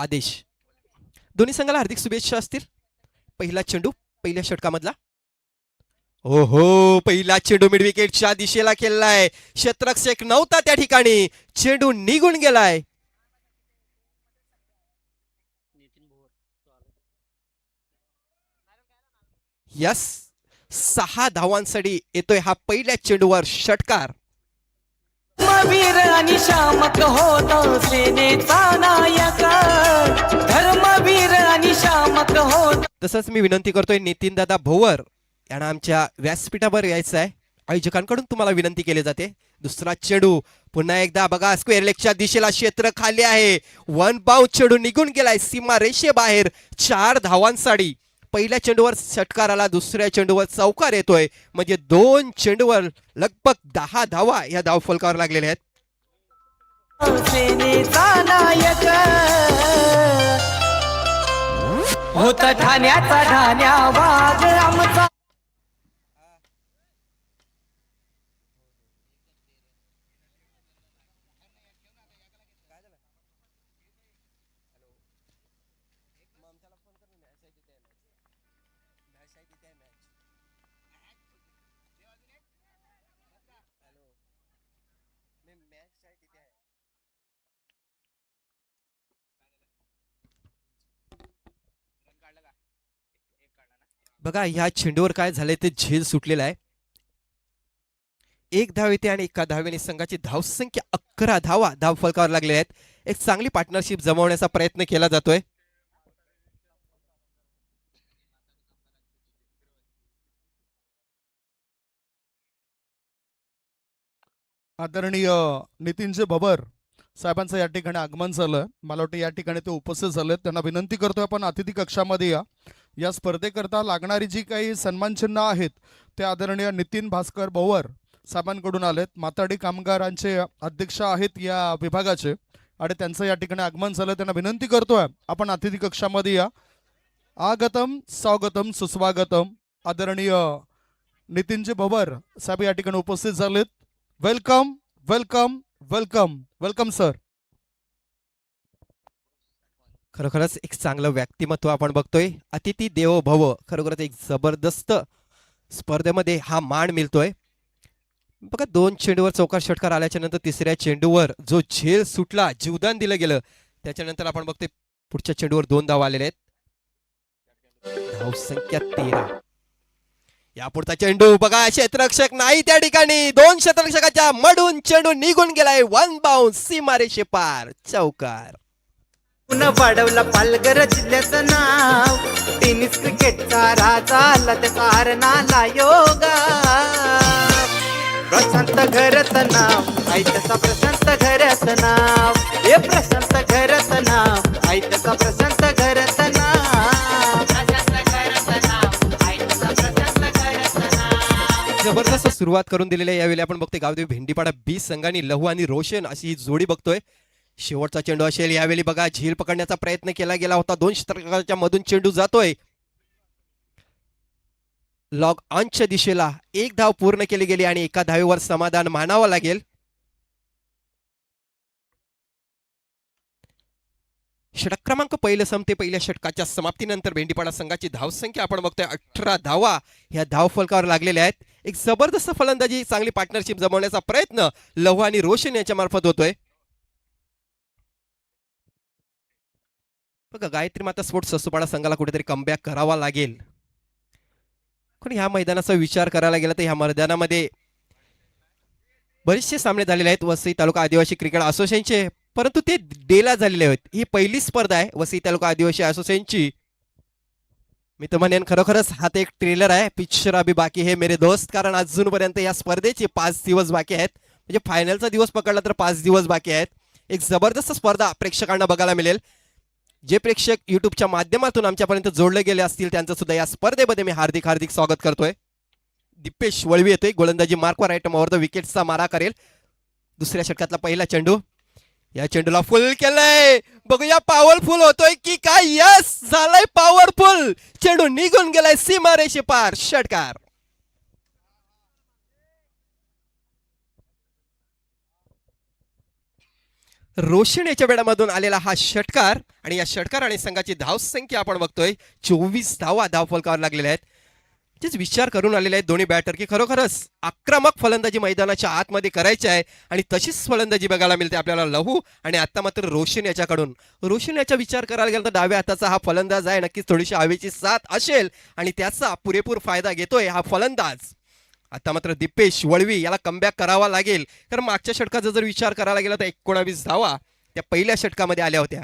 आदेश. दोन्ही संघाला हार्दिक शुभेच्छा असतील. पहिला चेंडू पहिल्या षटकामधला. ओहो, पहिला चेंडू मिड विकेटच्या दिशेला खेळलाय. क्षेत्ररक्षक नव्हता त्या ठिकाणी, चेंडू निघून गेलाय. यस, 6 धावांसाठी येतोय हा पहिल्या चेंडूवर षटकार. धर्मवीर आणि शामक होतो सेनेचा नायक. धर्मवीर आणि शामक होतो. तसंच मी विनंती करतोय नितीन दादा भोवर यांना आमच्या व्यासपीठावर यायचं आहे. आयोजकांकडून तुम्हाला विनंती केली जाते. दुसरा चेंडू पुन्हा एकदा बघा, स्क्वेअर लेगच्या दिशेला क्षेत्र खाली आहे. वन बाउंड चेंडू निघून गेलाय सीमा रेषेबाहेर. 4 धावांसाठी पहिल्या चेंडूवर षटकार आला, दुसऱ्या चेंडूवर चौकार येतोय. म्हणजे 2 चेंडूवर लगभग 10 धावा या धावफलकावर लागलेल्या आहेत. सेनेचा नायक होता ठाण्याचा ठाण्या वाघ आमचा. बघा ह्या चेंडूवर काय झालंय ते झेल सुटलेला आहे. 1 धाव येते आणि एका धावेने संघाची धावसंख्या 11 धावा धावफलकावर लागलेल्या आहेत. एक चांगली पार्टनरशिप जमवण्याचा प्रयत्न केला जातोय. आदरणीय नितीनजी भबर साहेबांचं या ठिकाणी आगमन झालं. मला वाटतं या ठिकाणी ते उपस्थित झालेत. त्यांना विनंती करतोय आपण अतिथी कक्षामध्ये या. या स्पर्धेकरता लागणारी जी काही सन्मानचिन्ह आहेत ते आदरणीय नितीन भास्कर भोवर साहेबांकडून आलेत. माताडी कामगारांचे अध्यक्ष आहेत या विभागाचे आणि त्यांचं या ठिकाणी आगमन झालं. त्यांना विनंती करतोय आपण अतिथी कक्षामध्ये या. आगतम स्वागतम सुस्वागतम. आदरणीय नितीनजी भोवर साहेब या ठिकाणी उपस्थित झालेत. Welcome welcome welcome welcome sir. खरोखरच एक चांगलं व्यक्तिमत्व आपण बघतोय. अतिथी देवो भव. खरोखरच एक जबरदस्त स्पर्धेमध्ये हा मान मिळतोय. बघा 2 चेंडूवर चौकार षटकार आल्याच्या नंतर तिसऱ्या चेंडूवर जो झेल सुटला, जीवदान दिलं गेलं, त्याच्यानंतर आपण बघतोय पुढच्या चेंडूवर 2 धावा आलेल्या आहेत. धावसंख्या 13. यापुढचा चेंडू बघा, क्षेत्ररक्षक नाही त्या ठिकाणी. 2 क्षेत्ररक्षकाच्या मडून चेंडू निघून गेलाय. वन बाउंड सीमारेषे पार, चौकार. पुन्हा वाढवला पालघर जिल्ह्याचं नाव. टेनिस क्रिकेटचा राजा आला त्याचा हरणाला योगा. प्रशांत घरत नाव आई त्याचा प्रशांत घरत नाव. हे प्रशांत घरत नाव आई त्याचा प्रशांत घरत नाव. जबरदस्त सुरुवात करून दिलेली आहे. यावेळी आपण बघतोय गावदेवी भेंडीपाडा बी संघाने लहू आणि रोशन अशी ही जोडी बघतोय. शेवटचा चेंडू असेल. यावेळी बघा झेल पकडण्याचा प्रयत्न केला गेला होता. 2 क्षेत्ररक्षकाच्या मधून चेंडू जातोय. लॉग ऑनच्या दिशेला 1 धाव पूर्ण केली गेली आणि एका धावेवर समाधान मानावं लागेल. षटक क्रमांक पहिलं संपते. पहिल्या षटकाच्या समाप्तीनंतर भेंडीपाडा संघाची धावसंख्या आपण बघतोय 18 धावा ह्या धावफलकावर लागलेल्या आहेत. एक जबरदस्त फलंदाजी, चांगली पार्टनरशिप जमवण्याचा प्रयत्न लहू आणि रोशन यांच्या मार्फत होतोय. बघा गायत्री माता स्पोर्ट्स ससुपाडा संघाला कुठेतरी कमबॅक करावा लागेल. पण ह्या मैदानाचा विचार करायला गेला तर ह्या मैदानामध्ये बरेचसे सामने झालेले आहेत वसई तालुका आदिवासी क्रिकेट असोसिएशनचे, परंतु ते डेला झालेले आहेत. ही पहिली स्पर्धा आहे वसई तालुका आदिवासी असोसिएशनची. मी तर म्हणेन खरोखरच हा एक ट्रेलर आहे. पिक्चर अभी बाकी है मेरे दोस्त. कारण अजूनपर्यंत या स्पर्धेचे 5 दिवस बाकी आहेत. म्हणजे फायनलचा दिवस पकडला तर 5 दिवस बाकी आहेत. एक जबरदस्त स्पर्धा प्रेक्षकांना बघायला मिळेल. जे प्रेक्षक युट्यूबच्या माध्यमातून आमच्यापर्यंत जोडले गेले असतील त्यांचं सुद्धा या स्पर्धेमध्ये मी हार्दिक हार्दिक स्वागत करतोय. दीपेश वळवी येतोय. गोलंदाजी मार्कवर आयटम ओव्हर द विकेटचा मारा करेल. दुसऱ्या षटकातला पहिला चेंडू. या चेंडूला फुल केलंय. बघूया पॉवरफुल होतोय की काय. यस, झालाय पॉवरफुल. चेंडू निघून गेलाय सीमारेषे पार, षटकार. रोशन याच्या बेडामधून आलेला हा षटकार आणि या षटकार आणि संघाची धावसंख्या आपण बघतोय 24 धावा धावफलकावर लागलेल्या आहेत. तेच विचार करून आलेले आहेत दोन्ही बॅटर की खरोखरच आक्रमक फलंदाजी मैदानाच्या आतमध्ये करायची आहे आणि तशीच फलंदाजी बघायला मिळते आपल्याला लहू आणि आता मात्र रोशन याच्याकडून. रोशन याचा विचार करायला गेला तर डाव्या हाताचा हा फलंदाज आहे, नक्कीच थोडीशी हवेची साथ असेल आणि त्याचा पुरेपूर फायदा घेतोय हा फलंदाज. आता मात्र दिपेश वळवी याला कमबॅक करावा लागेल, कारण मागच्या षटकाचा जर विचार करायला गेला तर 19 धावा त्या पहिल्या षटकामध्ये आल्या होत्या.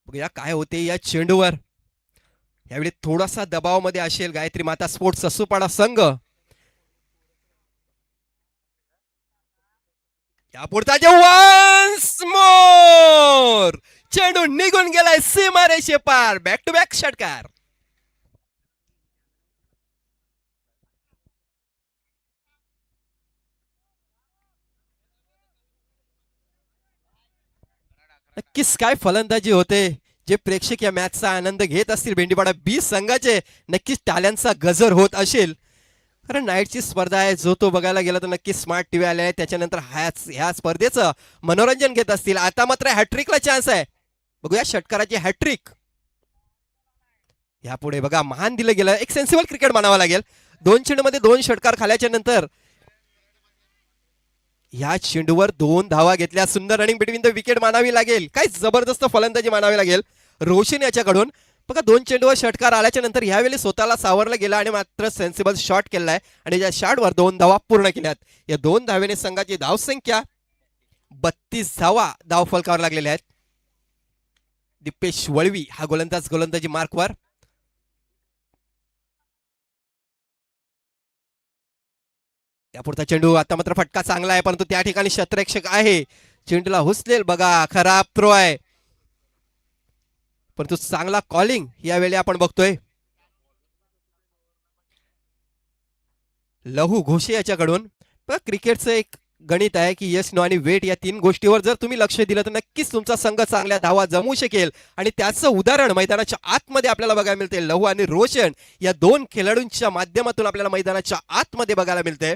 बघूया काय होते या चेंडूवर. यावेळी थोडासा दबावामध्ये असेल गायत्री माता स्पोर्ट्स असुपाडा संघ. यापुढचा जे वन्स मोर चेंडू निघून गेलाय सीमारेषे पार. बॅक टू बॅक षटकार. नक्कीच काय फलंदाजी होते. जे प्रेक्षक या मॅचचा आनंद घेत असतील भेंडीपाडा बी संघाचे, नक्कीच टाळ्यांचा गजर होत असेल. कारण नाईटची स्पर्धा आहे, जो तो बघायला गेला तर नक्कीच स्मार्ट टीव्ही आले आहे. त्याच्यानंतर ह्या स्पर्धेचं मनोरंजन घेत असतील. आता मात्र हॅट्रिकला चान्स आहे. बघूया षटकाराची हॅट्रिक. यापुढे बघा महान दिलं गेलं, एक सेन्सिबल क्रिकेट मानावं लागेल. 2 चेंडूमध्ये 2 षटकार खाल्याच्या नंतर या चेंडूवर 2 धावा घेतल्या. सुंदर रनिंग बिटवीन द विकेट मानावी लागेल. काय जबरदस्त फलंदाजी मानावी लागेल रोशन याच्याकडून. बघा 2 चेंडूवर षटकार आल्याच्या नंतर यावेळी स्वतःला सावरलं गेलं आणि मात्र सेन्सिबल शॉट केलाय आणि या शॉटवर 2 धावा पूर्ण केल्यात. या 2 धावेने संघाची धावसंख्या 32 धावा धावफलकावर लागलेल्या आहेत. दिपेश वळवी हा गोलंदाजी मार्कवर. यापुढचा चेंडू. आता मात्र फटका चांगला आहे, परंतु त्या ठिकाणी क्षेत्ररक्षक आहे. चेंडूला हुसलेल बघा, खराब थ्रो आहे, परंतु चांगला कॉलिंग यावेळी आपण बघतोय लहू घोषे याच्याकडून. क्रिकेटचं एक गणित आहे की यश नो आणि वेट या 3 गोष्टीवर जर तुम्ही लक्ष दिलं तर नक्कीच तुमचा संघ चांगल्या धावा जमवू शकेल. आणि त्याचं उदाहरण मैदानाच्या आतमध्ये आपल्याला बघायला मिळते. लहू आणि रोशन या 2 खेळाडूंच्या माध्यमातून आपल्याला मैदानाच्या आतमध्ये बघायला मिळते.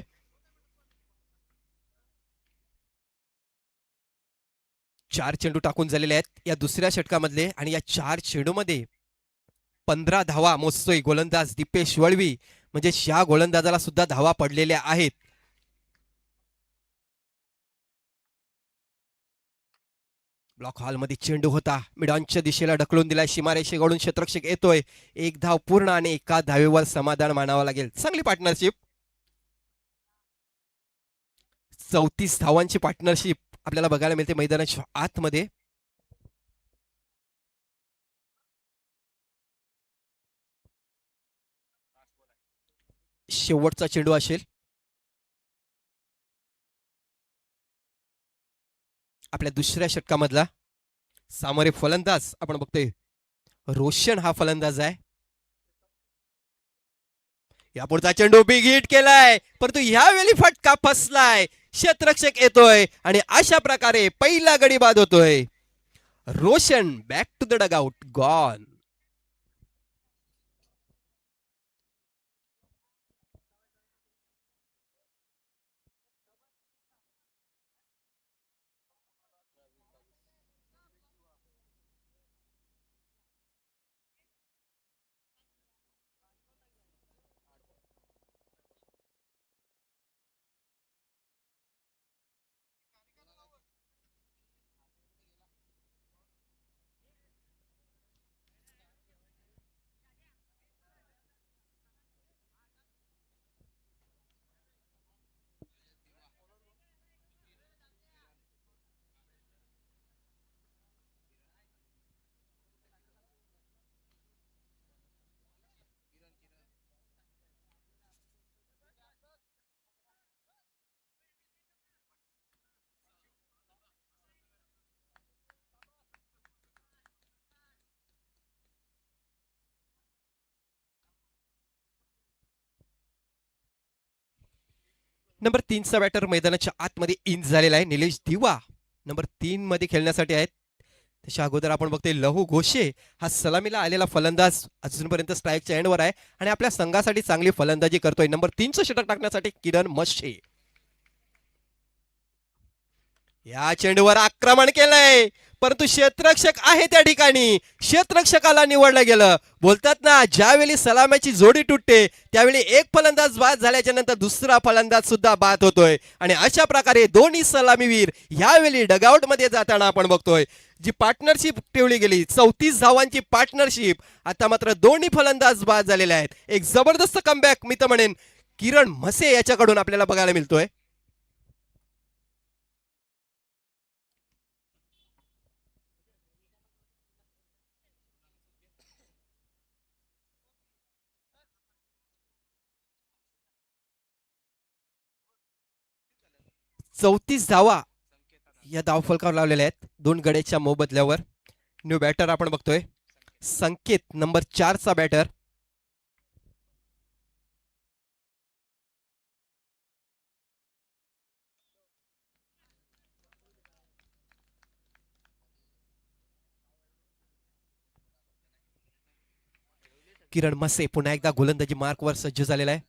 4 चेंडू टाकून झालेले आहेत या दुसऱ्या षटकामधले आणि या 4 चेंडूमध्ये 15 धावा मोजतोय गोलंदाज दिपेश वळवी. म्हणजे ह्या गोलंदाजाला सुद्धा धावा पडलेल्या आहेत. ब्लॉक हॉलमध्ये चेंडू होता, मिडॉनच्या दिशेला ढकलून दिलाय. सीमारेषेकडून क्षेत्ररक्षक येतोय. 1 धाव पूर्ण आणि 1 धावेवर समाधान मानावं लागेल. चांगली पार्टनरशिप. 34 धावांची पार्टनरशिप आपल्याला बघायला मिळते मैदानाच्या आतमध्ये. शेवटचा चेंडू असेल. आपल्या दुसऱ्या षटकामधला सामोरे फलंदाज आपण बघतोय रोशन हा फलंदाज आहे. यापुढचा चेंडू बिग हिट केलाय, परंतु यावेळी फटका फसलाय. क्षेत्ररक्षक येतोय आणि अशा प्रकारे पहिला गडी बाद होतोय. Roshan back to the dugout gone. Number 3चा बॅटर मैदानाच्या आतमध्ये इन झालेला आहे. निलेश दिवा नंबर 3 मध्ये खेळण्यासाठी आहेत. त्याच्या अगोदर आपण बघतोय लहू घोषे हा सलामीला आलेला फलंदाज अजूनपर्यंत स्ट्राईकच्या एंडवर आहे आणि आपल्या संघासाठी चांगली फलंदाजी करतोय. नंबर 3चं षटक टाकण्यासाठी किरण मशे. या चेंडूवर आक्रमण केलंय, परंतु क्षेत्ररक्षक आहे त्या ठिकाणी, क्षेत्ररक्षकाला निवडलं गेलं. बोलतात ना, ज्यावेळी सलामीची जोडी तुटते त्यावेळी एक फलंदाज बाद झाल्याच्या नंतर दुसरा फलंदाज सुद्धा बाद होतोय. आणि अशा प्रकारे दोन्ही सलामीवीर यावेळी डगआउट मध्ये जाताना आपण बघतोय. जी पार्टनरशिप ठेवली गेली 34 धावांची पार्टनरशिप, आता मात्र दोन्ही फलंदाज बाद झालेले आहेत. एक जबरदस्त कमबॅक मी तर म्हणेन किरण म्हसे याच्याकडून आपल्याला बघायला मिळतोय. चौतीस धावा या धावफलकावर लावलेल्या आहेत दोन गड्याच्या मोबदल्यावर. न्यू बॅटर आपण बघतोय, संकेत नंबर 4 चा बॅटर. किरण मसे पुन्हा एकदा गोलंदाजी मार्कवर सज्ज झालेला आहे.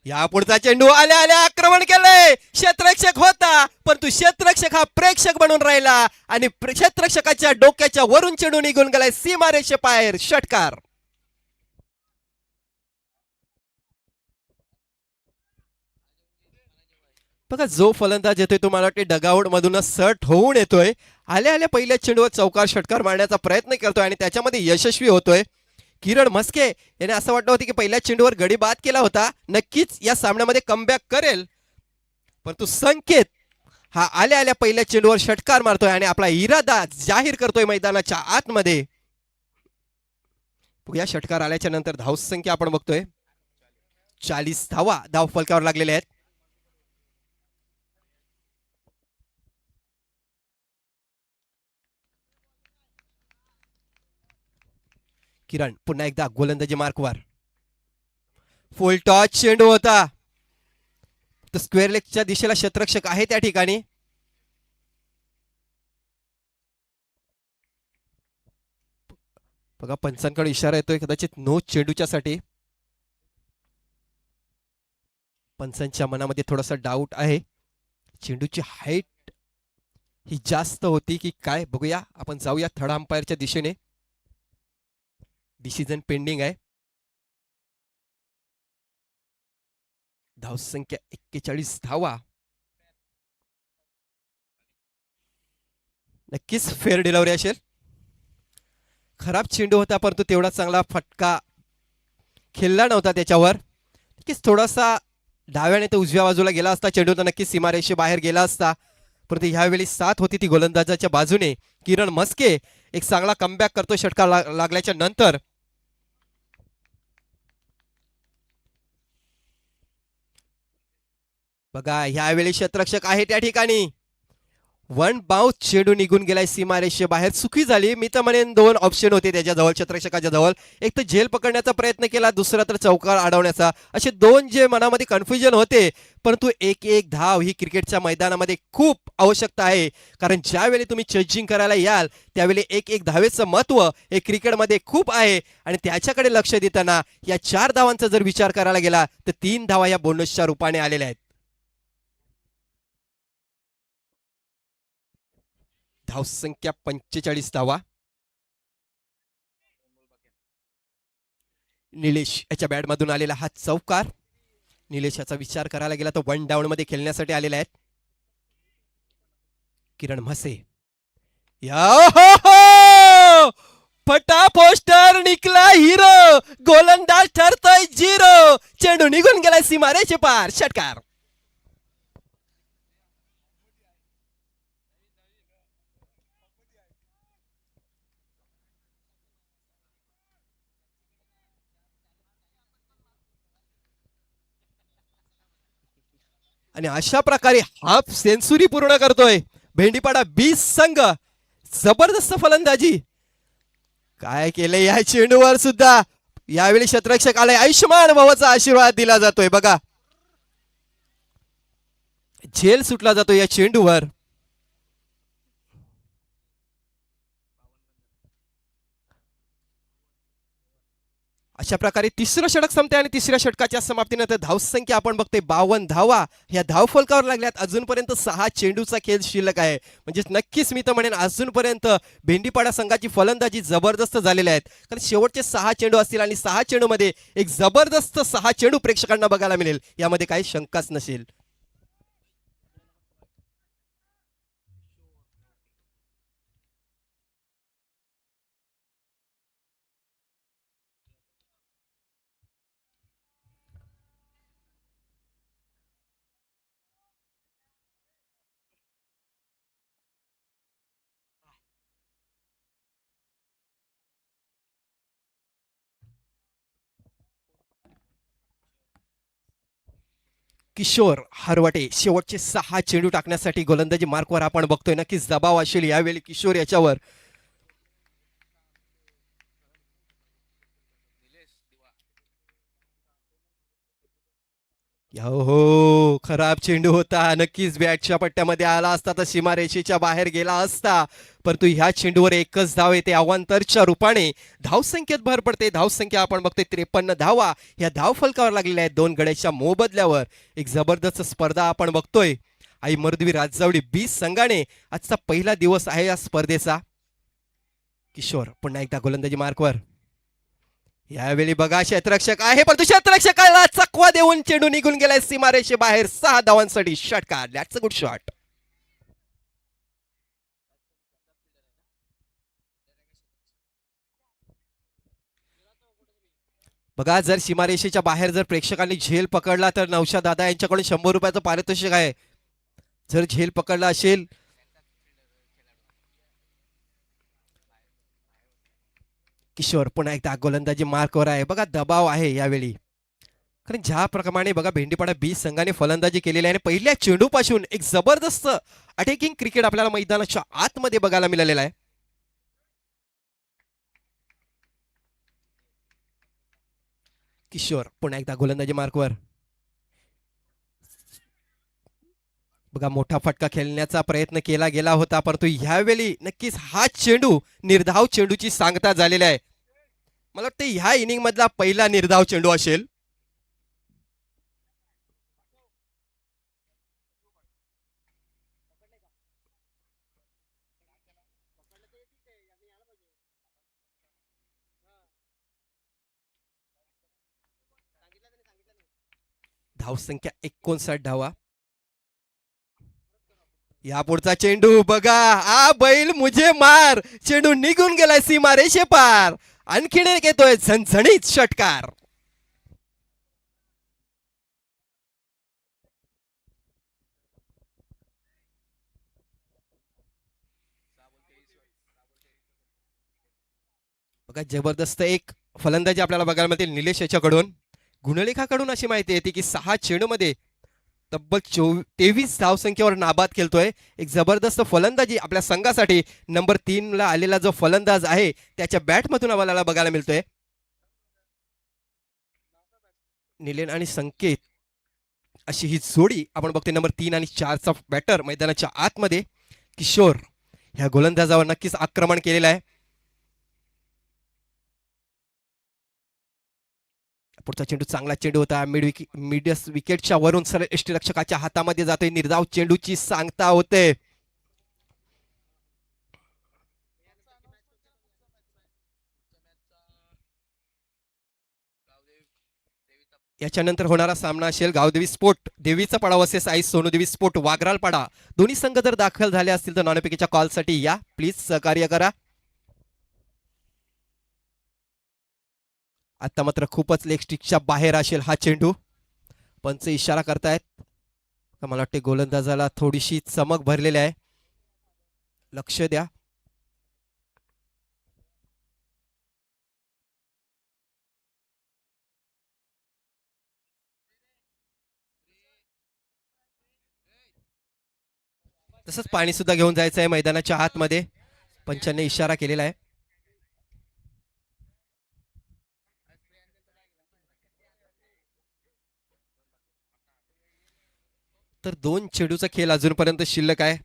या पुढचा चेंडू आल्या आल्या आक्रमण केलंय. क्षेत्ररक्षक होता, परंतु क्षेत्ररक्षक हा प्रेक्षक बनून राहिला आणि क्षेत्ररक्षकाच्या डोक्याच्या वरून चेंडू निघून गेलाय सीमारेषे बाहेर. षटकार. बघा, जो फलंदाज येतोय तुम्हाला वाटते डगआउट मधूनच सट होऊन येतोय, आल्या आल्या पहिल्या चेंडूवर चौकार षटकार मारण्याचा प्रयत्न करतोय आणि त्याच्यामध्ये यशस्वी होतोय. किरण म्हस्के याने असं वाटलं होतं की पहिल्या चेंडूवर गडी बाद केला होता, नक्कीच या सामन्यामध्ये कमबॅक करेल, परंतु संकेत हा आल्या आल्या पहिल्या चेंडूवर षटकार मारतोय आणि आपला इरादा जाहीर करतोय मैदानाच्या आतमध्ये. या षटकार आल्याच्या नंतर धावसंख्या आपण बघतोय 40 धावा धाव फलकावर लागलेल्या आहेत. किरण पुन्हा एकदा गोलंदाजी मार्कवर. फुल टॉच चेंडू होता, तर स्क्वेअर लेगच्या दिशेला क्षेत्ररक्षक आहे त्या ठिकाणी. बघा, पंचांकडे इशारा येतोय कदाचित नो चेंडूच्या साठी. पंचांच्या मनामध्ये थोडासा डाऊट आहे, चेंडूची हाईट ही जास्त होती की काय, बघूया आपण जाऊया थर्ड अंपायरच्या दिशेने. डिसिजन पेंडिंग आहे. धावसंख्या 41 धावा. नक्कीच फेअर डिलिव्हरी असेल. खराब चेंडू होता, परंतु तेवढा चांगला फटका खेळला नव्हता त्याच्यावर. नक्कीच थोडासा डाव्याने तो उजव्या बाजूला गेला असता चेंडू तर नक्कीच सीमारेषे बाहेर गेला असता, परंतु ह्यावेळी साथ होती ती गोलंदाजाच्या बाजूने. किरण म्हस्के एक चांगला कमबॅक करतो षटकार लागल्याच्या नंतर. बघा, ह्यावेळी क्षेत्ररक्षक आहे त्या ठिकाणी. वन बाउंस चेंडू निघून गेलाय सीमारेषे बाहेर. चुकी झाली मी तर म्हणेन. दोन ऑप्शन होते त्याच्याजवळ, क्षेत्ररक्षकाच्या जवळ. एक तर झेल पकडण्याचा प्रयत्न केला, दुसरा तर चौकार अडवण्याचा. असे दोन जे मनामध्ये कन्फ्युजन होते, परंतु एक एक धाव ही क्रिकेटच्या मैदानामध्ये खूप आवश्यकता आहे. कारण ज्यावेळी तुम्ही चेजिंग करायला याल त्यावेळी एक एक धावेचं महत्व हे क्रिकेटमध्ये खूप आहे आणि त्याच्याकडे लक्ष देताना या 4 धावांचा जर विचार करायला गेला तर 3 धावा या बोनसच्या रूपाने आलेल्या आहेत. धावसंख्या 45 धावा. निलेश याच्या बॅटमधून आलेला हा चौकार. निलेश याचा विचार करायला गेला तो 1 डाऊन मध्ये खेळण्यासाठी आलेला आहे. किरण म्हसे या फटा पोस्टर निकला हिरो. गोलंदाज ठरतोय 0. चेंडू निघून गेलाय सीमारेषे पार. षटकार. आणि अशा प्रकारे हाफ सेंचुरी पूर्ण करतोय भेंडीपाडा 20 संघ. जबरदस्त फलंदाजी काय केलंय या चेंडूवर सुद्धा. यावेळी क्षेत्ररक्षक आलाय, आयुष्यमान भवाचा आशीर्वाद दिला जातोय. बघा, झेल सुटला जातो या चेंडूवर. अशा प्रकारे तिसरं षटक संपते आणि तिसऱ्या षटकाच्या समाप्तीनंतर धावसंख्या आपण बघतोय 52 धावा ह्या धावफलकावर लागल्यात. अजूनपर्यंत 6 चेंडूचा खेळ शिल्लक आहे. म्हणजे नक्कीच मी तर म्हणेन अजूनपर्यंत भेंडीपाडा संघाची फलंदाजी जबरदस्त झालेल्या आहेत. कारण शेवटचे 6 चेंडू असतील आणि 6 चेंडूमध्ये एक जबरदस्त 6 चेंडू प्रेक्षकांना बघायला मिळेल यामध्ये काही शंकाच नसेल. किशोर हरवटे शेवटचे 6 चेंडू टाकण्यासाठी गोलंदाजी मार्कवर आपण बघतोय. नक्कीच दबाव असेल यावेळी किशोर याच्यावर. हो खराब चेंडू होता. नक्कीच बॅटच्या पट्ट्यामध्ये आला असता तर सीमारेषेच्या बाहेर गेला असता. परंतु ह्या चेंडूवर एकच धाव येते अवांतरच्या रूपाने. धावसंख्येत भर पडते. धावसंख्या आपण बघतोय 53 धावा ह्या धावफलकावर लागलेल्या आहेत 2 गड्याच्या मोबदल्यावर. एक जबरदस्त स्पर्धा आपण बघतोय. आई मर्दवी राजजावडी 20 संघाने आजचा पहिला दिवस आहे या स्पर्धेचा. किशोर पुन्हा एकदा गोलंदाजी मार्कवर. यावेळी बघा क्षेत्ररक्षक आहे परंतु क्षेत्ररक्षकाला चकवा देऊन चेंडू निघून गेलाय सीमारेषे बाहेर. 6 धावांसाठी षटकार. That's a good shot. बघा जर सीमारेषेच्या बाहेर जर प्रेक्षकांनी झेल पकडला तर नौशाद दादा यांच्याकडून 100 रुपयाचं पारितोषिक आहे. जर झेल पकडला असेल किशोर पुन्हा एकदा गोलंदाजी मार्कवर आहे. बघा दबाव आहे यावेळी. कारण ज्याप्रमाणे बघा भेंडीपाडा 20 संघाने फलंदाजी केलेली आहे आणि पहिल्या चेंडूपासून एक जबरदस्त अटॅकिंग क्रिकेट आपल्याला मैदानाच्या आतमध्ये बघायला मिळालेला आहे. किशोर पुन्हा एकदा गोलंदाजी मार्कवर. बघा मोठा फटका खेळण्याचा प्रयत्न केला गेला होता परंतु ह्यावेळी नक्कीच हा चेंडू निर्धाव चेंडूची सांगता झालेली आहे. मला वाटतं ह्या इनिंग मधला पहिला निर्धाव चेंडू असेल. धावसंख्या 59 धावा. या पुढचा चेंडू बघा. आ बैल मुझे मार. चेंडू निघून गेलाय सीमा रेषे पार. आणखीन एक येतोय झणझणीत षटकार. बघा जबरदस्त एक फलंदाजी आपल्याला बघायला मिळते निलेश याच्याकडून. गुणलेखाकडून अशी माहिती येते की 6 चेंडूमध्ये तब्बल 23 धावसंख्येवर नाबाद खेळतोय. एक जबरदस्त फलंदाजी आपल्या संघासाठी नंबर 3 ला आलेला जो फलंदाज आहे त्याच्या बॅटमधून आपल्याला बघायला मिळतोय. निलेन आणि संकेत अशी ही जोडी आपण बघतोय. नंबर 3 आणि 4 चा बॅटर मैदानाच्या आतमध्ये. किशोर ह्या गोलंदाजावर नक्कीच आक्रमण केलेलं आहे. पुढचा चेंडू चांगला चेंडू होता. मिड विकेटच्या वरून सरळ यष्टीरक्षकाच्या हातामध्ये जातोय. निर्धाव चेंडूची सांगता होते. याच्यानंतर होणारा सामना असेल गावदेवी स्पोर्ट देवीचा पाडा वर्सेस आई सोनूदेवी स्पोर्ट वागराल पाडा. दोन्ही संघ जर दाखल झाले असतील तर नाणेफेकीच्या कॉलसाठी या प्लीज सहकार्य करा. आता मात्र खूपच लेग स्टिकच्या बाहेर असेल हा चेंडू. पंच इशारा करतायत. मला वाटते गोलंदाजाला थोडीशी चमक भरलेली आहे. लक्ष द्या. तसंच पाणी सुद्धा घेऊन जायचं आहे मैदानाच्या आतमध्ये. पंचांनी इशारा केलेला आहे. तर 2 चेंडूचा खेळ अजूनपर्यंत शिल्लक आहे.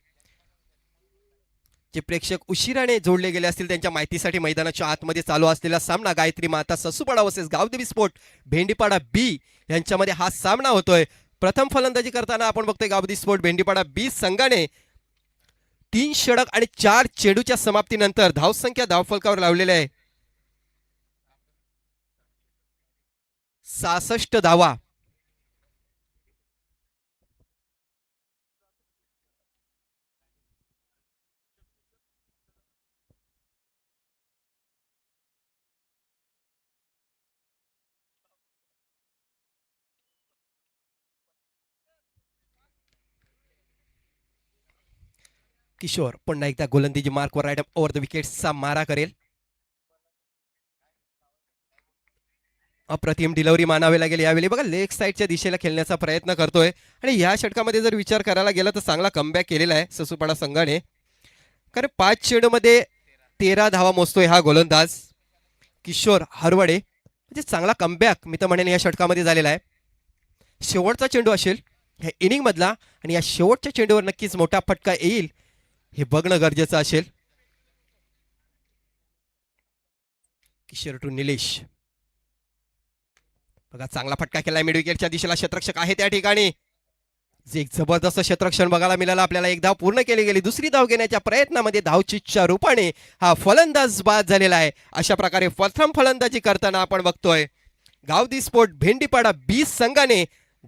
जे प्रेक्षक उशिराने जोडले गेले असतील त्यांच्या माहितीसाठी मैदानाच्या आतमध्ये चालू असलेला सामना गायत्री माता ससूपाडा वर्सेस गावदेवी स्पोर्ट भेंडीपाडा बी यांच्यामध्ये हा सामना होतोय. प्रथम फलंदाजी करताना आपण बघतोय गावदेवी स्पोर्ट भेंडीपाडा बी संघाने 3 षटक आणि 4 चेंडूच्या समाप्तीनंतर धावसंख्या धावफलकावर लावलेली आहे 66 धावा. किशोर पुन्हा एकदा गोलंदाजी मार्कवर राईट ओव्हर द विकेट्सचा मारा करेल. अप्रतिम डिलिव्हरी मानावी लागेल यावेळी. बघा लेग साईडच्या दिशेला खेळण्याचा प्रयत्न करतोय आणि या षटकामध्ये जर विचार करायला गेला तर चांगला कमबॅक केलेला आहे ससूपाडा संघाने. कारण 5 चेंडूमध्ये 13 धावा मोजतोय हा गोलंदाज किशोर हरवडे. म्हणजे चांगला कमबॅक मी तर म्हणेन या षटकामध्ये झालेला आहे. शेवटचा चेंडू असेल ह्या इनिंग मधला आणि या शेवटच्या चेंडूवर नक्कीच मोठा फटका येईल हे बघणं गरजेचं असेल. किशोर टू निलेश. बघा चांगला फटका केलाय मिड विकेटच्या दिशेला. क्षेत्ररक्षक आहे त्या ठिकाणी. जे एक जबरदस्त क्षेत्ररक्षण बघायला मिळालं आपल्याला. एक धाव पूर्ण केली गेली. दुसरी धाव घेण्याच्या प्रयत्नामध्ये धावचीच्या रूपाने हा फलंदाज बाद झालेला आहे. अशा प्रकारे प्रथम फलंदाजी करताना आपण बघतोय गावदेवी स्पोर्ट भेंडीपाडा बी संघाने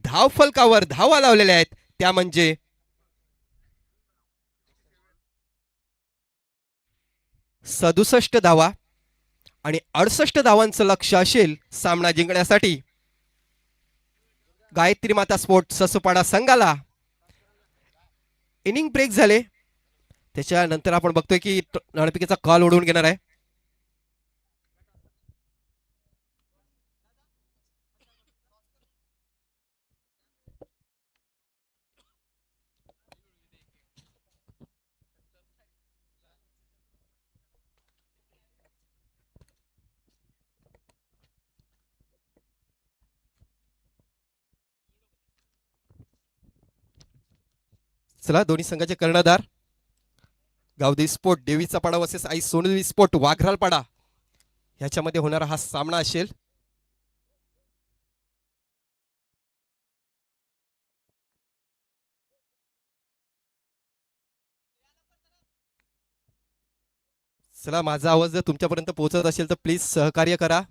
धाव फलकावर धावा लावलेल्या आहेत त्या म्हणजे 67 धावा आणि 68 धावांचं लक्ष्य असेल सामना जिंकण्यासाठी गायत्री माता स्पोर्ट ससूपाडा संघाला. इनिंग ब्रेक झाले त्याच्यानंतर आपण बघतोय की नाणेफेकीचा कॉल ओढवून घेणार आहे. चला दोन्ही संघाचे कर्णधार गावदेवी स्पोर्ट देवीचा पाडा वर्सेस आई सोनदेवी स्पोर्ट वाघराल पाडा ह्याच्यामध्ये होणारा हा सामना असेल. चला माझा आवाज जर तुमच्यापर्यंत पोहोचत असेल तर प्लीज सहकार्य करा.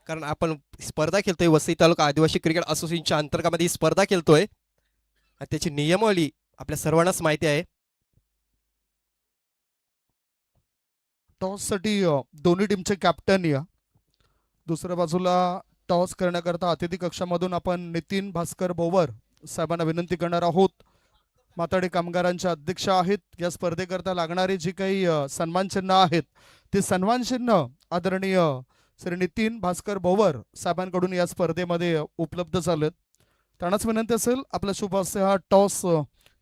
कारण आपण स्पर्धा खेळतोय वसई तालुका आदिवासी क्रिकेट असोसिएशनच्या अंतर्गत ही स्पर्धा खेळतोय आणि त्याची नियमावली आपल्या सर्वांनाच माहिती आहे. टॉससाठी दोन्ही टीमचे कॅप्टन या. दुसऱ्या बाजूला टॉस करण्याकरता अतिथी कक्षामधून आपण नितीन भास्कर बोवर साहेबांना विनंती करणार आहोत. माथाडी कामगारांच्या अध्यक्ष आहेत. या स्पर्धेकरता लागणारी जी काही सन्मान चिन्ह आहेत ते सन्मान चिन्ह आदरणीय श्री नितीन भास्कर बोवर साहेबांकडून या स्पर्धेमध्ये उपलब्ध झालेत. त्यांनाच विनंती असेल आपला शुभ असे हा टॉस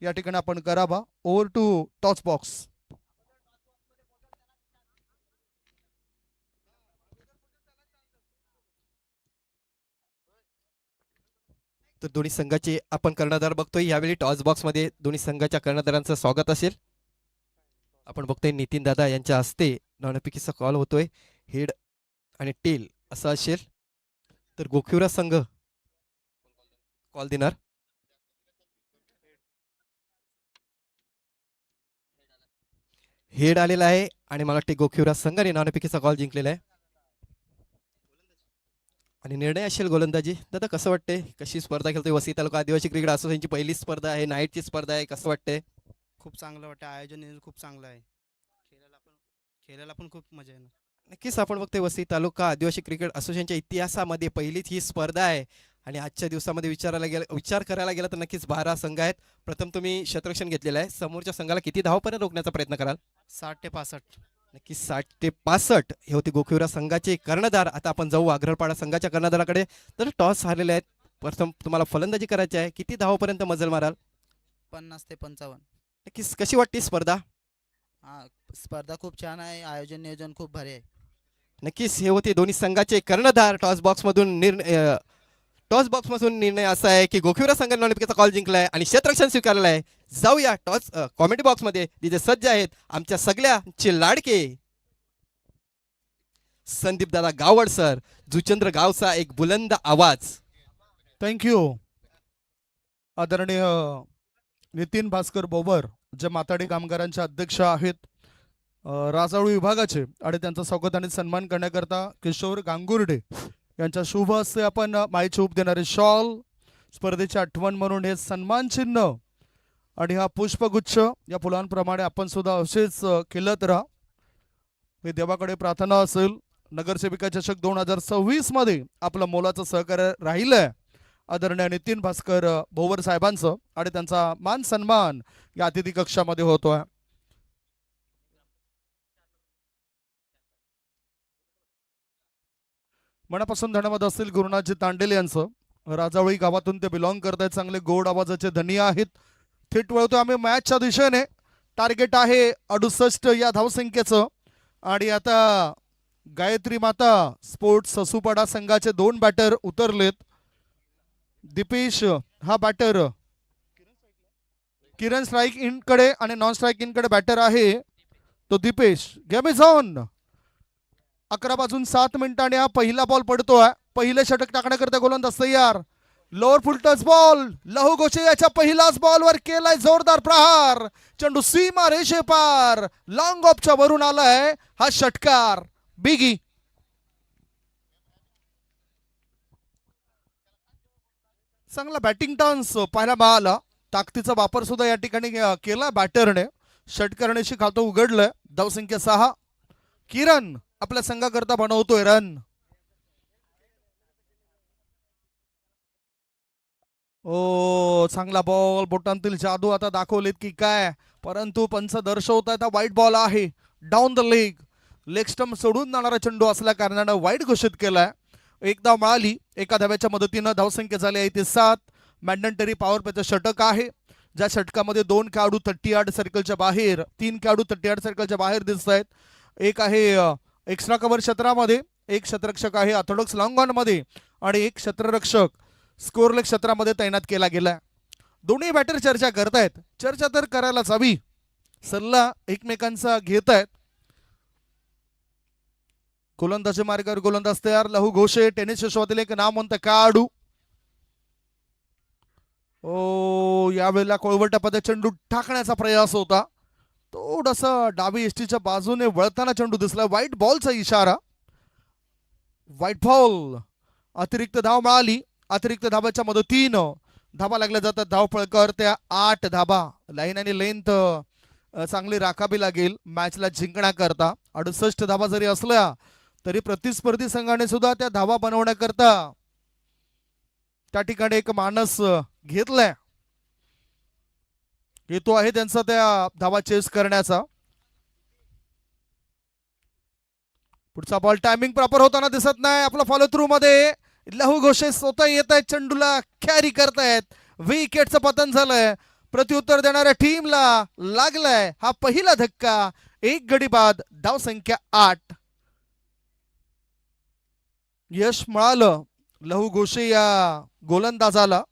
या ठिकाणी आपण करावा. Over to toss box. तर दोन्ही संघाचे आपण कर्णधार बघतोय. यावेळी टॉस बॉक्स मध्ये दोन्ही संघाच्या कर्णधारांचं स्वागत असेल. आपण बघतोय नितीन दादा यांच्या हस्ते नाणेफेकीचा कॉल होतोय. हेड आणि टेल असं असेल तर गोखिवरा संघ कॉल देणार. हेड आलेला आहे आणि मला वाटते गोखिवरा संघाने नाणेफेकीचा कॉल जिंकलेला आहे आणि निर्णय असेल गोलंदाजी. दादा कसं वाटते कशी स्पर्धा खेळतोय वसई तालुका आदिवासी क्रिकेट असोसिएशनची पहिली स्पर्धा आहे. नाईटची स्पर्धा आहे. कसं वाटतंय? खूप चांगलं वाटतं. आयोजन खूप चांगलं आहे. खेळायला पण खूप मजा येणार. नक्कीच आपण बघतोय वसई तालुका आदिवासी क्रिकेट असोसिएशनच्या इतिहासामध्ये पहिलीच ही स्पर्धा आहे आणि आजच्या दिवसामध्ये विचार करायला गेला तर नक्कीच 12 संघ आहेत. प्रथम तुम्ही क्षेत्ररक्षण घेतलेलं आहे. समोरच्या संघाला किती धावापर्यंत रोखण्याचा प्रयत्न कराल? 60 ते 65. नक्कीच 60 ते 65 हे होते गोखिवरा संघाचे कर्णधार. आता आपण जाऊ आग्रपाडा संघाच्या कर्णधाराकडे. तर टॉस हारलेले आहेत. प्रथम तुम्हाला फलंदाजी करायची आहे. किती धावापर्यंत मजल माराल? 50 ते 55. नक्कीच कशी वाटते स्पर्धा? हा, स्पर्धा खूप छान आहे. आयोजन नियोजन खूप भारी आहे. नक्कीच हे होते दोन्ही संघाचे कर्णधार. टॉस बॉक्स मधून टॉस बॉक्स मधून निर्णय असा आहे की गोखिवरा संघाने नाणेफेकीचा कॉल जिंकलाय आणि क्षेत्ररक्षण स्वीकारलेलं आहे. जाऊया टॉस कॉमेडी बॉक्स मध्ये जिथे सज्ज आहेत आमच्या सगळ्यांचे लाडके संदीप दादा गावड सर. जुचंद्र गावचा एक बुलंद आवाज. थँक्यू. आदरणीय नितीन भास्कर बोबर जे माताडी कामगारांचे अध्यक्ष आहेत राजावळी विभागाचे, आणि त्यांचा स्वागत आणि सन्मान करण्याकरता किशोर गांगुर्डे यांच्या शुभ हस्ते आपण माईची उप देणारे शॉल, स्पर्धेची आठवण म्हणून हे सन्मान चिन्ह आणि हा पुष्पगुच्छ या फुलांप्रमाणे आपण सुद्धा असेच केलत राहा हे देवाकडे प्रार्थना असेल. नगरसेविका चषक 2026 मध्ये आपलं मोलाचं सहकार्य राहिलंय आदरणीय नितीन भास्कर भोवर साहेबांचं, आणि त्यांचा मान सन्मान या अतिथी कक्षामध्ये होतोय. मनापासून धन्यवाद असतील गुरुनाथजी तांडेल यांचं. राजावळी गावातून ते बिलॉंग करतायत, चांगले गोड आवाजाचे धनी आहेत. थेट वळतो आम्ही मॅचच्या दिशेने. टार्गेट आहे 68 या धावसंख्येचं, आणि आता गायत्री माता स्पोर्ट्स ससुपाडा संघाचे 2 बॅटर उतरलेत. दीपेश हा बॅटर, किरण स्ट्राईक इन कडे आणि नॉन स्ट्राईक इन कडे बॅटर आहे तो दीपेश. Game is on. 11 वाजून 7 मिनिटांनी हा पहिला बॉल पडतोय. पहिले षटक टाकण्याकरता गोलंदाज तयार. लोअर फुल टच बॉल. लहू गोचे याच्या पहिलाच बॉलवर केलाय जोरदार प्रहार. चेंडू सीमा रेषे पार लॉंग ऑफच्या वरून आलाय हा षटकार. बिगी चांगला बॅटिंग टर्न्स पाहायला मिळाला. ताकदीचा वापर सुद्धा या ठिकाणी केला बॅटरने. षटकरणीशी खातं उघडलंय. धावसंख्या 6. किरण आपल्या संघाकरता बनवतोय रन. ओ चांगला बॉल. बोटांतील जादू आता दाखवलेत की काय, परंतु पंच दर्शवतात वाईट बॉल आहे. Down the leg. Leg stump सोडून जाणारा चेंडू असल्या कारणानं वाईट घोषित केलाय. एक धाव मिळाली. एका धाव्याच्या मदतीनं धावसंख्या झाली आहे ते 7. मॅन्डेटरी पॉवर प्लेचं षटक आहे, ज्या षटकामध्ये 2 खेळाडू 38 सर्कलच्या बाहेर, 3 खेळाडू 38 सर्कलच्या बाहेर दिसत आहेत. एक आहे एक्स्ट्रा कव्हर क्षेत्रामध्ये, एक क्षेत्ररक्षक आहे ऑर्थोडॉक्स लॉंग ऑन मध्ये, आणि एक क्षेत्ररक्षक स्कोरलेग क्षेत्रामध्ये तैनात केला गेला. दोन्ही बॅटर चर्चा करतायत. चर्चा तर करायलाच हवी. सल्ला एकमेकांचा घेत आहेत. गोलंदाजी मार्गावर गोलंदाज तयार. लहू घोषे टेनिस विश्वातील एक नामवंत खेळाडू. ओ यावेळेला कोळवटा पद चेंडू टाकण्याचा प्रयास होता. थोडासा डावी एसटीच्या बाजूने वळताना चेंडू दिसला. व्हाईट बॉलचा इशारा. White ball. अतिरिक्त धाव मिळाली. अतिरिक्त धाबाच्या मदतीनं धाबा लागल्या जातात धावफळकर. त्या 8 धाबा. लाईन आणि लेंथ चांगली राखावी लागेल मॅचला जिंकण्याकरता. 68 धाबा जरी असल्या तरी प्रतिस्पर्धी संघाने सुद्धा त्या धावा बनवण्याकरता त्या ठिकाणी एक मानस घेतलाय. हेतू आहे त्यांचा त्या धावा चेस करण्याचा. पुढचा बॉल टायमिंग प्रॉपर होताना दिसत नाही. आपला फॉलो थ्रू मध्ये लहू घोषे स्वतः येत आहेत, चेंडूला कॅरी करतायत. विकेटचं पतन झालंय. प्रत्युत्तर देणाऱ्या टीमला लागलाय हा पहिला धक्का. 1 गडी बाद. धाव संख्या 8. यश मिळालं लहू घोषे या गोलंदाजाला.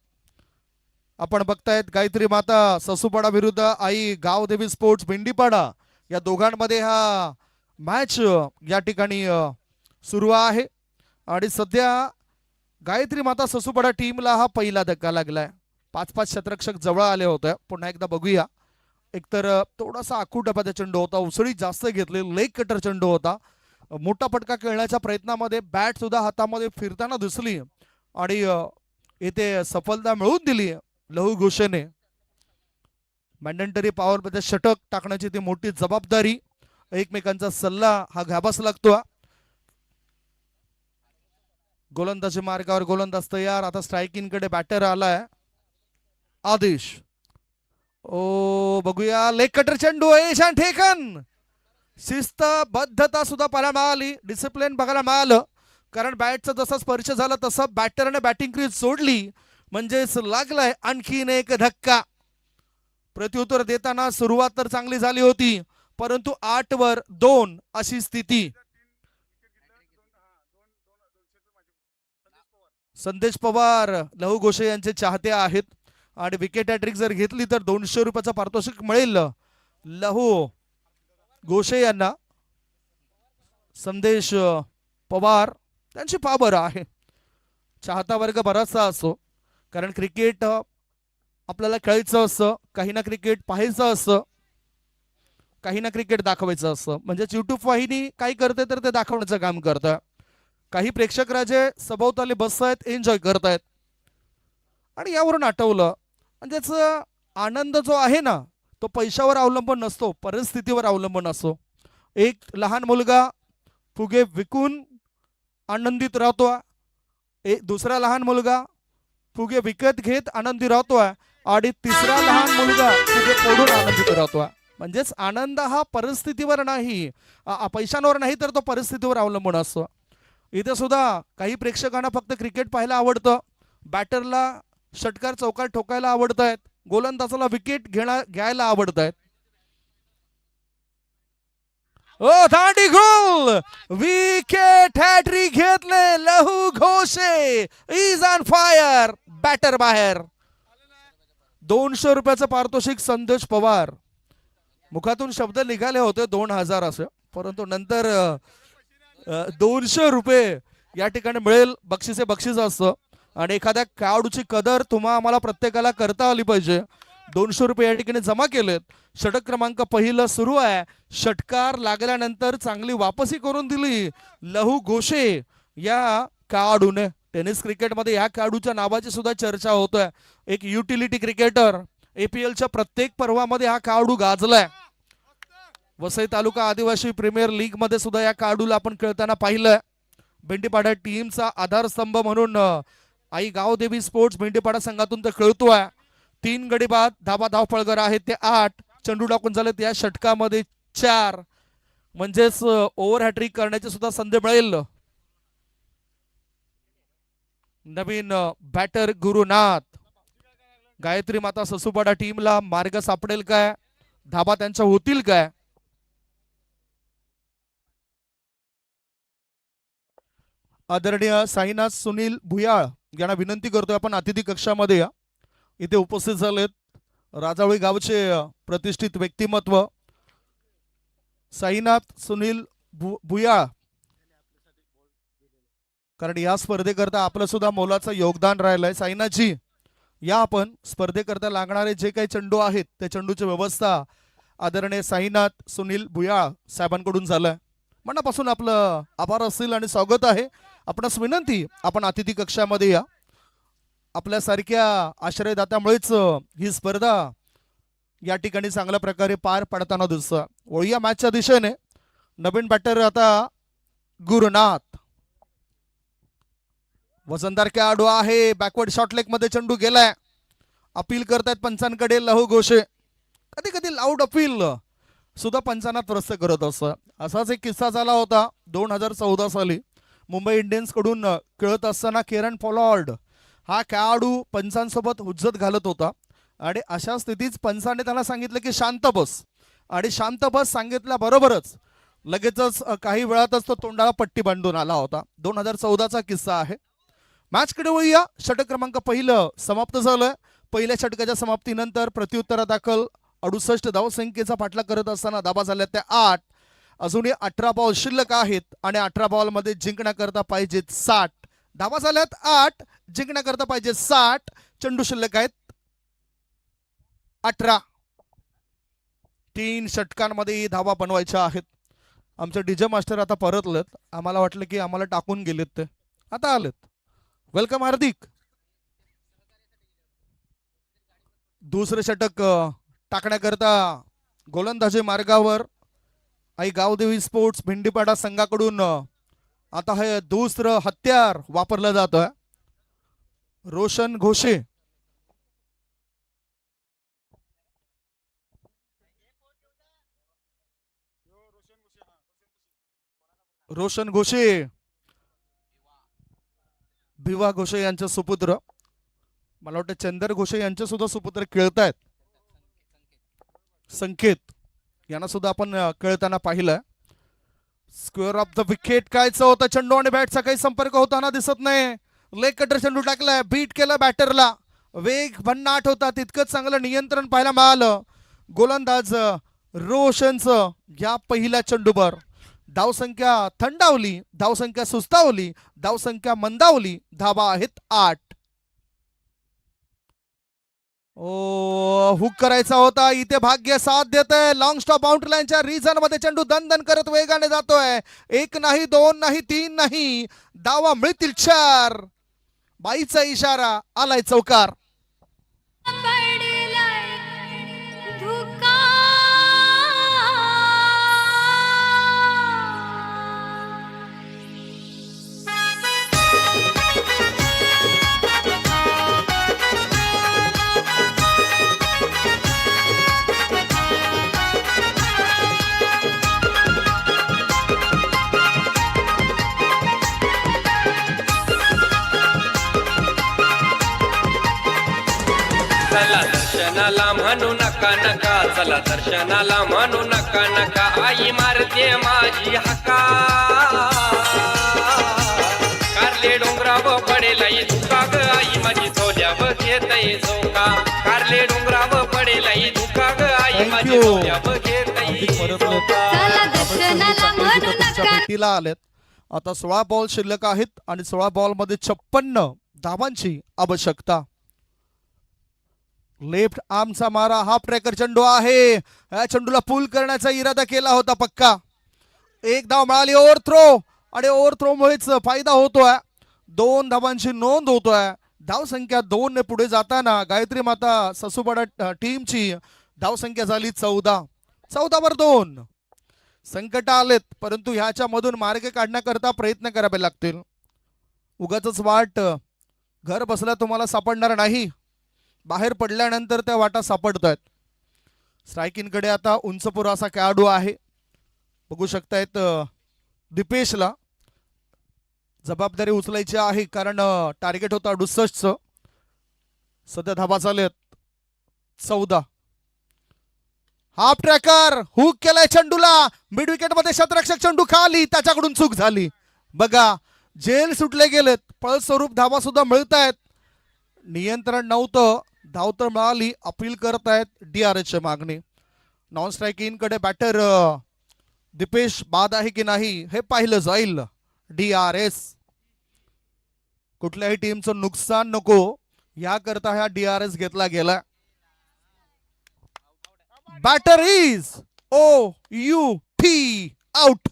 आपण बघतायत गायत्री माता ससुपाडा विरुद्ध आई गावदेवी स्पोर्ट्स भेंडीपाडा या दोघांमध्ये हा मॅच या ठिकाणी सुरू आहे, आणि सध्या गायत्री माता ससुपाडा टीमला हा पहिला धक्का लागलाय. 5-5 क्षेत्ररक्षक जवळ आले होते. पुन्हा एकदा बघूया. एकतर थोडासा आखूटपाचा चेंडू होता, उसळी जास्त घेतली, लेग कटर चेंडू होता. मोठा फटका खेळण्याच्या प्रयत्नामध्ये बॅट सुद्धा हातामध्ये फिरताना दिसली आणि येथे सफलता मिळवून दिली लहू घोषेने. मॅन्डेटरी पॉवर प्लेचं षटक टाकण्याची ती मोठी जबाबदारी. एकमेकांचा सल्ला हा घ्यावाच लागतो. गोलंदाजी मार्गावर गोलंदाज तयार. आता स्ट्रायकिंग कडे बॅटर आलाय आदेश. ओ बघूया. लेग कटर चेंडू ईशान ठेकन. शिस्तबद्धता सुद्धा पाहायला मिळाली. डिसिप्लिन बघायला मिळालं, कारण बॅटचा जसा स्पर्श झाला तसं बॅटरने बॅटिंग क्रीज सोडली, म्हणजेच लागलाय आणखीन एक धक्का. प्रत्युत्तर देताना सुरुवात तर चांगली झाली होती, परंतु 8 वर 2 अशी स्थिती. संदेश पवार लहू घोषे यांचे चाहते आहेत आणि विकेट हॅट्रिक जर घेतली तर 200 रुपयाचं पारितोषिक मिळेल लहू घोषे यांना. संदेश पवार त्यांची पावर आहे. चाहता वर्ग बराचसा असो, कारण क्रिकेट आपल्याला खेळायचं असतं, काही ना क्रिकेट पाहायचं असतं, काही ना क्रिकेट दाखवायचं असतं. म्हणजे युट्यूब वाहिनी काय करते तर ते दाखवण्याचं काम करतं. काही प्रेक्षक राजे सभोवताली बसतायत, एन्जॉय करतायत. आणि यावरून आठवलं म्हणजेच आनंद जो आहे ना तो पैशावर अवलंबून नसतो, परिस्थितीवर अवलंबून असतो. एक लहान मुलगा फुगे विकून आनंदित राहतोय, एक दुसरा लहान मुलगा फुगे विकत घेत आनंदी राहतोय आणि तिसरा लहान मुलगा फुगे फोडून आनंदित राहतोय. म्हणजेच आनंद हा परिस्थितीवर नाही, पैशांवर नाही, तर तो परिस्थितीवर अवलंबून असतो. इथे सुद्धा काही प्रेक्षकांना फक्त क्रिकेट पाहायला आवडतं, बॅटरला षटकार चौकार ठोकायला आवडत आहेत, गोलंदाजाला विकेट घ्यायला आवडत आहेत. ओ दांडी गोल, विकेट हॅट्रिक घेतले लहू घोषे, इज ऑन फायर, बॅटर बाहेर. 200 रुपयाचं पारितोषिक संदेश पवार. मुखातून शब्द निघाले होते 2000 असे, परंतु नंतर 200 रुपये या ठिकाणी मिळेल. बक्षीस असतं आणि एखाद्या खेळाडूची कदर आम्हाला प्रत्येकाला करता आली पाहिजे. 200 रुपये या ठिकाणी जमा केलेत. षटक क्रमांक पहिलं सुरू आहे. षटकार लागल्यानंतर चांगली वापसी करून दिली लहू घोषे या खेळाडूने. टेनिस क्रिकेटमध्ये या खेळाडूच्या नावाची सुद्धा चर्चा होतोय. एक युटिलिटी क्रिकेटर, APLच्या प्रत्येक पर्वामध्ये हा खेळाडू गाजलाय. वसई तालुका आदिवासी प्रीमियर लीग मध्ये सुद्धा या खेळाडूला आपण खेळताना पाहिलंय. भेंडीपाडा टीमचा आधारस्तंभ म्हणून आई गावदेवी स्पोर्ट्स भेंडीपाडा संघातून तर खेळतोय. 3 गडी बाद, धावफळगर आहेत ते 8, चेंडू टाकून झालेत या षटकामध्ये 4. म्हणजेच ओव्हर हॅट्रिक करण्याची सुद्धा संधी मिळेल. नवीन बॅटर गुरुनाथ. गायत्री माता ससुपाडा टीमला मार्ग सापडेल काय, धाबा त्यांच्या होतील काय. आदरणीय साईनाथ सुनील भुयाळ यांना विनंती करतोय आपण अतिथी कक्षामध्ये या. इथे उपस्थित झालेत राजावळी गावचे प्रतिष्ठित व्यक्तिमत्व साईनाथ सुनील भुयाळ, कारण या स्पर्धेकरता आपलं सुद्धा मोलाचं योगदान राहिलंय. साईनाथजी या आपण स्पर्धेकरता लागणारे जे काही चेंडू आहेत त्या चेंडूची व्यवस्था आदरणीय साईनाथ सुनील भुयाळ साहेबांकडून झालंय. मनापासून आपलं आभार असतील आणि स्वागत आहे. आपणास विनंती आपण अतिथी कक्षामध्ये या. आपल्यासारख्या आश्रयदात्यामुळेच ही स्पर्धा या ठिकाणी चांगल्या प्रकारे पार पडताना दिसतं. वळूया मॅचच्या दिशेने. नवीन बॅटर आता गुरुनाथ, वजनदार खेळाडू आहे. बॅकवर्ड शॉट लेग मध्ये चेंडू गेलाय. अपील करतायत पंचांकडे लहू घोषे. कधी कधी लाऊड अपील सुद्धा पंचांना त्रस्त करत असतं. असाच एक किस्सा झाला होता 2014 साली. मुंबई इंडियन्स कडून खेळत असताना केरन पोलार्ड हा खेळाडू पंचांसोबत हुज्जत घालत होता आणि अशा स्थितीत पंचाने त्याला सांगितलं की शांत बस, आणि शांत बस सांगितल्याबरोबरच लगेचच काही वेळातच तो तोंडाला पट्टी बांधून आला होता. 2014चा किस्सा आहे. मॅचकडे वळूया. षटक क्रमांक पहिलं समाप्त झालं. पहिल्या षटकाच्या समाप्तीनंतर प्रत्युत्तरादाखल 68 धावसंख्येचा पाठलाग करत असताना धाबा झाल्या त्या 8. अजूनही 18 बॉल शिल्लक आहेत आणि 18 बॉल मध्ये जिंकण्याकरता पाहिजेत 60. धाबा झाल्यात 8, जिंकण्याकरता पाहिजे 60. चेंडू शिल्लक आहेत 18. 3 षटकांमध्ये धावा बनवायच्या आहेत. आमचे डीजे मास्टर आता परतलेत. आम्हाला वाटलं की आम्हाला टाकून गेलेत, ते आता आलेत. वेलकम हार्दिक. दुसरे षटक टाकण्याकरता गोलंदाजी मार्गावर आई गावदेवी स्पोर्ट्स भेंडीपाडा संघाकडून आता हे दुसरं हत्यार वापरलं जातं. रोशन घोषे. रोशन घोषे, भिवा घोषे यांचे सुपुत्र, मला वाटतं चंदर घोषे यांचे सुद्धा सुपुत्र खेळतायत. संकेत यांना सुद्धा आपण खेळताना पाहिलं. स्क्वेअर ऑफ द विकेट कायचं होतं. चेंडू आणि बॅटचा काही संपर्क होताना दिसत नाही. लेग कटर चेंडू टाकलाय, बीट केलं बॅटरला, वेग भन्नाट होता, तितकंच चांगलं नियंत्रण पाहायला मिळालं गोलंदाज रोशनचं या पहिल्या चेंडूवर. धावसंख्या थंडावली, धावसंख्या सुस्तावली, धावसंख्या मंदावली, धावा आहेत 8. ओ हुक करायचा होता, इथे भाग्य साथ देत आहे. लॉंग स्टॉप बाउंड्री लाईनच्या रिझन मध्ये चेंडू दणदण करत वेगाने जातोय. 1 नाही 2 नाही 3 नाही, धावा मिळतील 4. बाईचा इशारा, आलाय चौकार. चला दर्शनाला म्हणू नका नका, चला दर्शनाला म्हणू नका नका, आई मारते माझी हका. कारले डोंगराव पडेल आई धुका ग, आई माझी सोल्याव घेतय झोका. कारले डोंगराव पडेल आई धुका ग, आई माझी you. सोल्याव घेतय झोका. भेटीला आलेत. आता 16 बॉल शिल्लक आहेत आणि 16 बॉल मध्ये 56 धावांची आवश्यकता. लेफ्ट आर्मचा मारा, हा ट्रॅकर चेंडू आहे. या चेंडूला पुल करण्याचा इरादा केला होता पक्का. 1 धाव मिळाली ओव्हर थ्रो, आणि ओव्हर थ्रो मुळेच फायदा होतोय. 2 धावांची नोंद होतोय. धावसंख्या 2 ने पुढे जाताना गायत्री माता ससुबाडा टीमची धावसंख्या झाली 14. 14 वर 2. संकट आलेत, परंतु ह्याच्या मधून मार्ग काढण्याकरता प्रयत्न करावे लागतील. उगाच वाट घर बसल्या तुम्हाला सापडणार नाही, बाहेर पडल्यानंतर त्या वाटा सापडत आहेत. स्ट्रायकिंगकडे आता उंचपुर असा खेळाडू आहे, बघू शकतायत. दिपेशला जबाबदारी उचलायची आहे, कारण टार्गेट होता 68चं. सध्या धावा चालेत 14. हाफ ट्रॅकर हुक केलाय चेंडूला, मिड विकेट मध्ये शतरक्षक चेंडू खाली, त्याच्याकडून चूक झाली. बघा जेल सुटले गेलेत, पळ स्वरूप धावा सुद्धा मिळत आहेत. नियंत्रण नव्हतं, धाव तर मिळाली. अपील करत आहेत DRS ची मागणी. नॉन स्ट्रायकिंग कडे बॅटर दिपेश बाद आहे की नाही हे पाहिलं जाईल. DRS, कुठल्याही टीमचं नुकसान नको याकरता हा DRS घेतला गेला. Batter is OUT, out.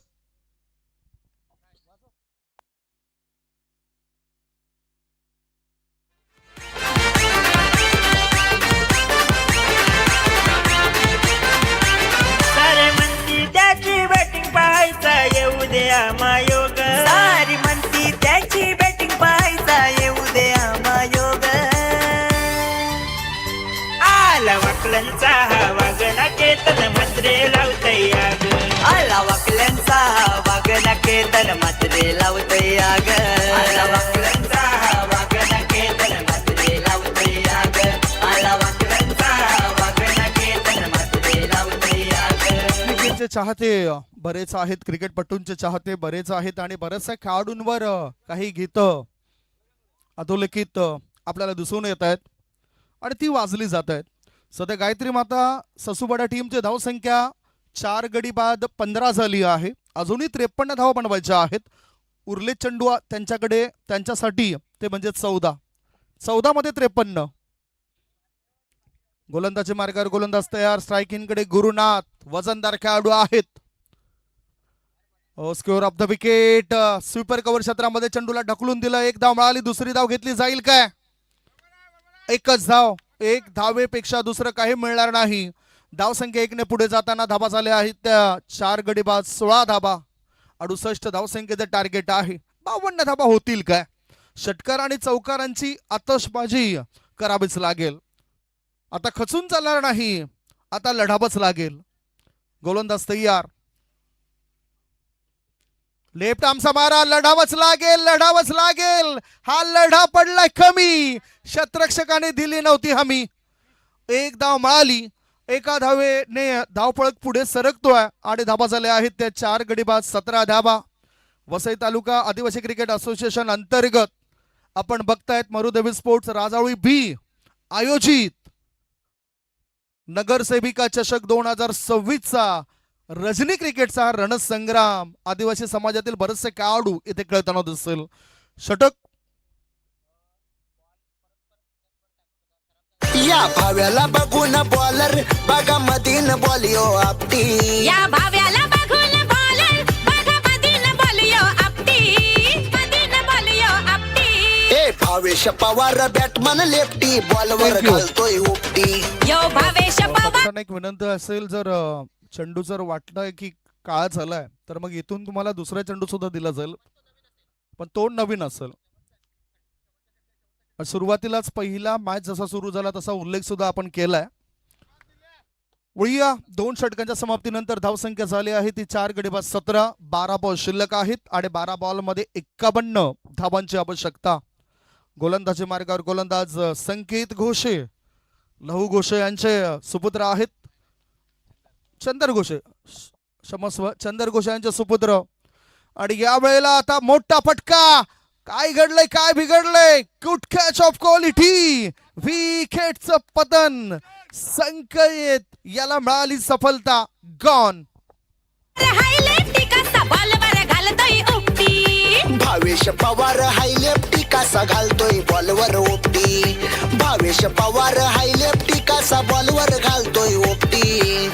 सारे म्हणती त्याची बॅटिंग पाहायचा येऊ द्या मायोग. सारी म्हणती त्याची बॅटिंग पाहायचा येऊ द्या मायोग. आला वाकलंचा हा वागणा केतन मात्रे लावतय आग. आला वाकलंचा हा वागणा केतन मात्रे लावतय आग. आला वाकलंचा हा वागणा केतन मात्रे लावतय आग. आला वाकलंचा हा वागणा केतन मात्रे लावतय आग. क्रिकेटचे चाहते बरेच आहेत, क्रिकेटपटूंचे चाहते बरेच आहेत, आणि बऱ्याचशा खेळाडूंवर काही गीतं अधोलिखित आपल्याला दिसून येत आहेत आणि ती वाजली जात आहेत. सध्या गायत्री माता ससुबाडा टीमची धावसंख्या 4 गडी बाद 15 झाली आहे. अजूनही 53 धावा बनवायच्या आहेत. उरले चेंडू त्यांच्याकडे, त्यांच्यासाठी ते म्हणजे 14 मध्ये 53. गोलंदाजी मार्गावर गोलंदाज तयार. स्ट्रायकिंगकडे गुरुनाथ, वजनदार खेळाडू आहेत. Square of the wicket, sweeper cover क्षेत्रामध्ये चेंडूला ढकलून दिलं. 1 धाव मिळाली, दुसरी धाव घेतली जाईल काय? एकच धाव, 1 धावेपेक्षा दुसरं काही मिळणार नाही. धावसंख्या 1 ने पुढे जाताना धावा झाल्या आहेत त्या 4 गडी बाद 16 धावा. 68 धावसंख्येचे टार्गेट आहे. 52 धावा होतील काय? षटकार आणि चौकारांची आतषबाजी करावीच लागेल. आता खचून चालणार नाही, आता लढावंच लागेल. गोलंदाज तयार. लेफ्ट आर्मचा मारा, लढावंच लागेल, लढावंच लागेल. हा लढा पडलाय कमी, शतरक्षकाने दिली नव्हती हमी. 1 धाव मिळाली, एका धावेने धावपळक पुढे सरकतोय आणि धावा झाल्या आहेत त्या 4 गडी बाद 17 धावा. वसई तालुका आदिवासी क्रिकेट असोसिएशन अंतर्गत आपण बघतायत मरुदेवी स्पोर्ट्स राजावळी बी आयोजित नगरसेविका चषक 2026चा रजनी क्रिकेटचा रणसंग्राम. आदिवासी समाजातील बरेचसे खेळाडू इथे खेळताना दिसेल. षटक या भाव्याला बघून बॉलर बघा मधीन बॉलिओ आपटी. या भाव्याला बघून बॉलर बघा मधीन बॉलिओ आपटी, मधीन बॉलिओ आपटी. ए भावेश पवार बॅटमन लेफ्टी बॉलवर Thank you. घालतोय उपटी. यो भावेश पवार. बघताना एक विनंती असेल, जर चेंडू जर वाटलं की काळा झालाय तर मग इथून तुम्हाला दुसरा चेंडू सुद्धा दिला जाईल, पण तो नवीन असेल. सुरुवातीलाच पहिला मॅच जसा सुरू झाला तसा उल्लेख सुद्धा आपण केलाय. वळूया 2 षटकांच्या समाप्तीनंतर धावसंख्या झाली आहे ती 4 गडी बाद 17. 12 बॉल शिल्लक आहेत आणि 12 बॉल मध्ये 51 धावांची आवश्यकता. गोलंदाजी मार्गावर गोलंदाज संकेत घोषे, लहू घोषे यांचे सुपुत्र आहेत. चंदर घोषे, क्षमस्व, चंदर घोषे यांचे सुपुत्र. आणि या वेळेला आता मोठा फटका. काय घडलंय, काय बिघडलंय? गुड कॅच ऑफ क्वालिटी, विकेटचं पतन. संकेत याला मिळाली सफलता. गॉन. हाय लेफ्टी कसा बॉलवर घालतोय उपटी. भावेश पवार हाय लेफ्टी कसा घालतोय बॉलवर उपटी. भावेश पवार हाय लेफ्टी कसा बॉलवर घालतोय उपटी.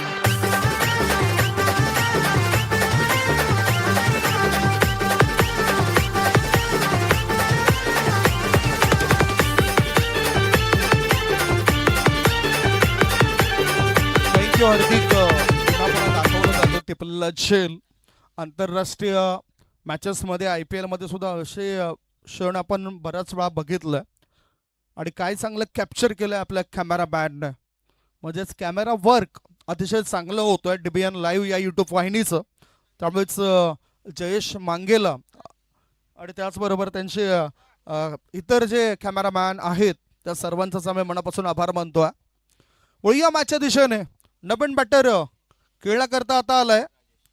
थँक्यू हार्दिक. पुन्हा दाखवलं जातं टिपल झेल. आंतरराष्ट्रीय मॅचेसमध्ये IPL मध्ये सुद्धा असे क्षण आपण बऱ्याच वेळा बघितलं आणि काय चांगलं कॅप्चर केलंय आपल्या कॅमेरा मॅनने. म्हणजेच कॅमेरा वर्क अतिशय चांगलं होतोय DBN लाईव्ह या युट्यूब वाहिनीचं. त्यामुळेच जयेश मांगेला आणि त्याचबरोबर त्यांचे इतर जे कॅमेरामॅन आहेत त्या सर्वांचाच आम्ही मनापासून आभार मानतोय. वळूया मॅचच्या दिशेने. नवीन बॅटर खेळला करता आता आलाय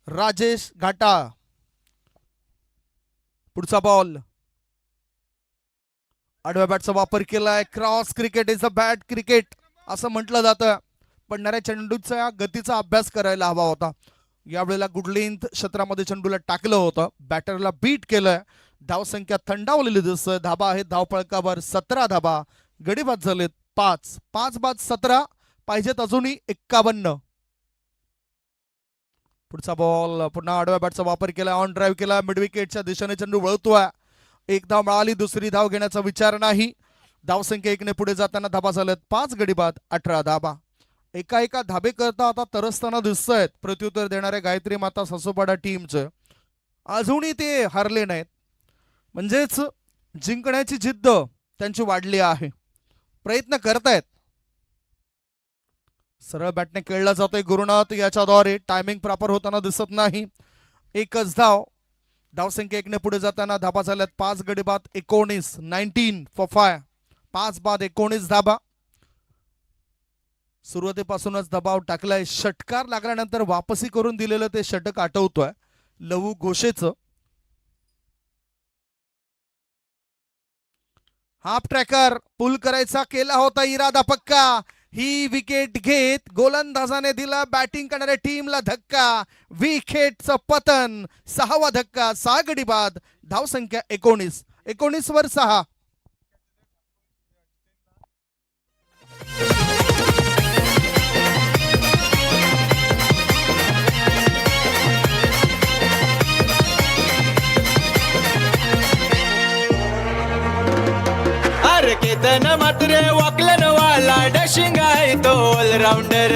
राजेश घाटा. पुढचा बॉल आडव्या बॅटचा वापर केलाय. Cross cricket is a bat cricket असं म्हटलं जातं. पडणाऱ्या चेंडूचा गतीचा अभ्यास करायला हवा होता. यावेळेला गुड लेंथ क्षेत्रामध्ये चेंडूला टाकलं होतं. बॅटरला बीट केलंय. धावसंख्या थंडावलेली दिसतोय. धाबा आहेत धावफळकावर 17 धाबा. गडी बाद झालेत 5. 5 बाद 17 पाहिजेत अजूनही 51. पुढचा बॉल पुन्हा आडव्या बॅटचा वापर केला. ऑन ड्राईव्ह केला. मिड विकेटच्या दिशेने चेंडू वळतोय. एक धाव मिळाली. दुसरी धाव घेण्याचा विचार नाही. धावसंख्या 1ने पुढे जाताना धाबा झाल्यात 5 गडी बाद 18 धाबा. एका धाबे करता आता तरसताना दिसतायत प्रत्युत्तर देणाऱ्या गायत्री माता ससोपाडा टीमचं. अजूनही ते हारले नाहीत. म्हणजेच जिंकण्याची जिद्द त्यांची वाढली आहे. प्रयत्न करतायत. सरळ बॅटने खेळला जातोय गुरुनाथ. याच्याद्वारे टायमिंग प्रॉपर होताना दिसत नाही. एकच धाव. धावसंख्या 1ने पुढे जाताना धाबा झाल्यात 5 गडी बाद 19. 19 फॉर 5. 5 बाद 19 धाबा. सुरुवातीपासूनच दबाव टाकलाय. षटकार लागल्यानंतर वापसी करून दिलेलं ते षटक आठवतोय लहू घोषेचं. हाफ ट्रॅकर पुल करायचा केला होता इरादा पक्का. ही विकेट घेत गोलंदाजाने दिला बॅटिंग करणाऱ्या टीमला धक्का. विकेटचं पतन. 6वा धक्का. 6 गडी बाद. धावसंख्या 19. 19 वर 6. अरे केतन मात्र वाकलन वाला डशिंग आहे तो ऑलराऊंडर.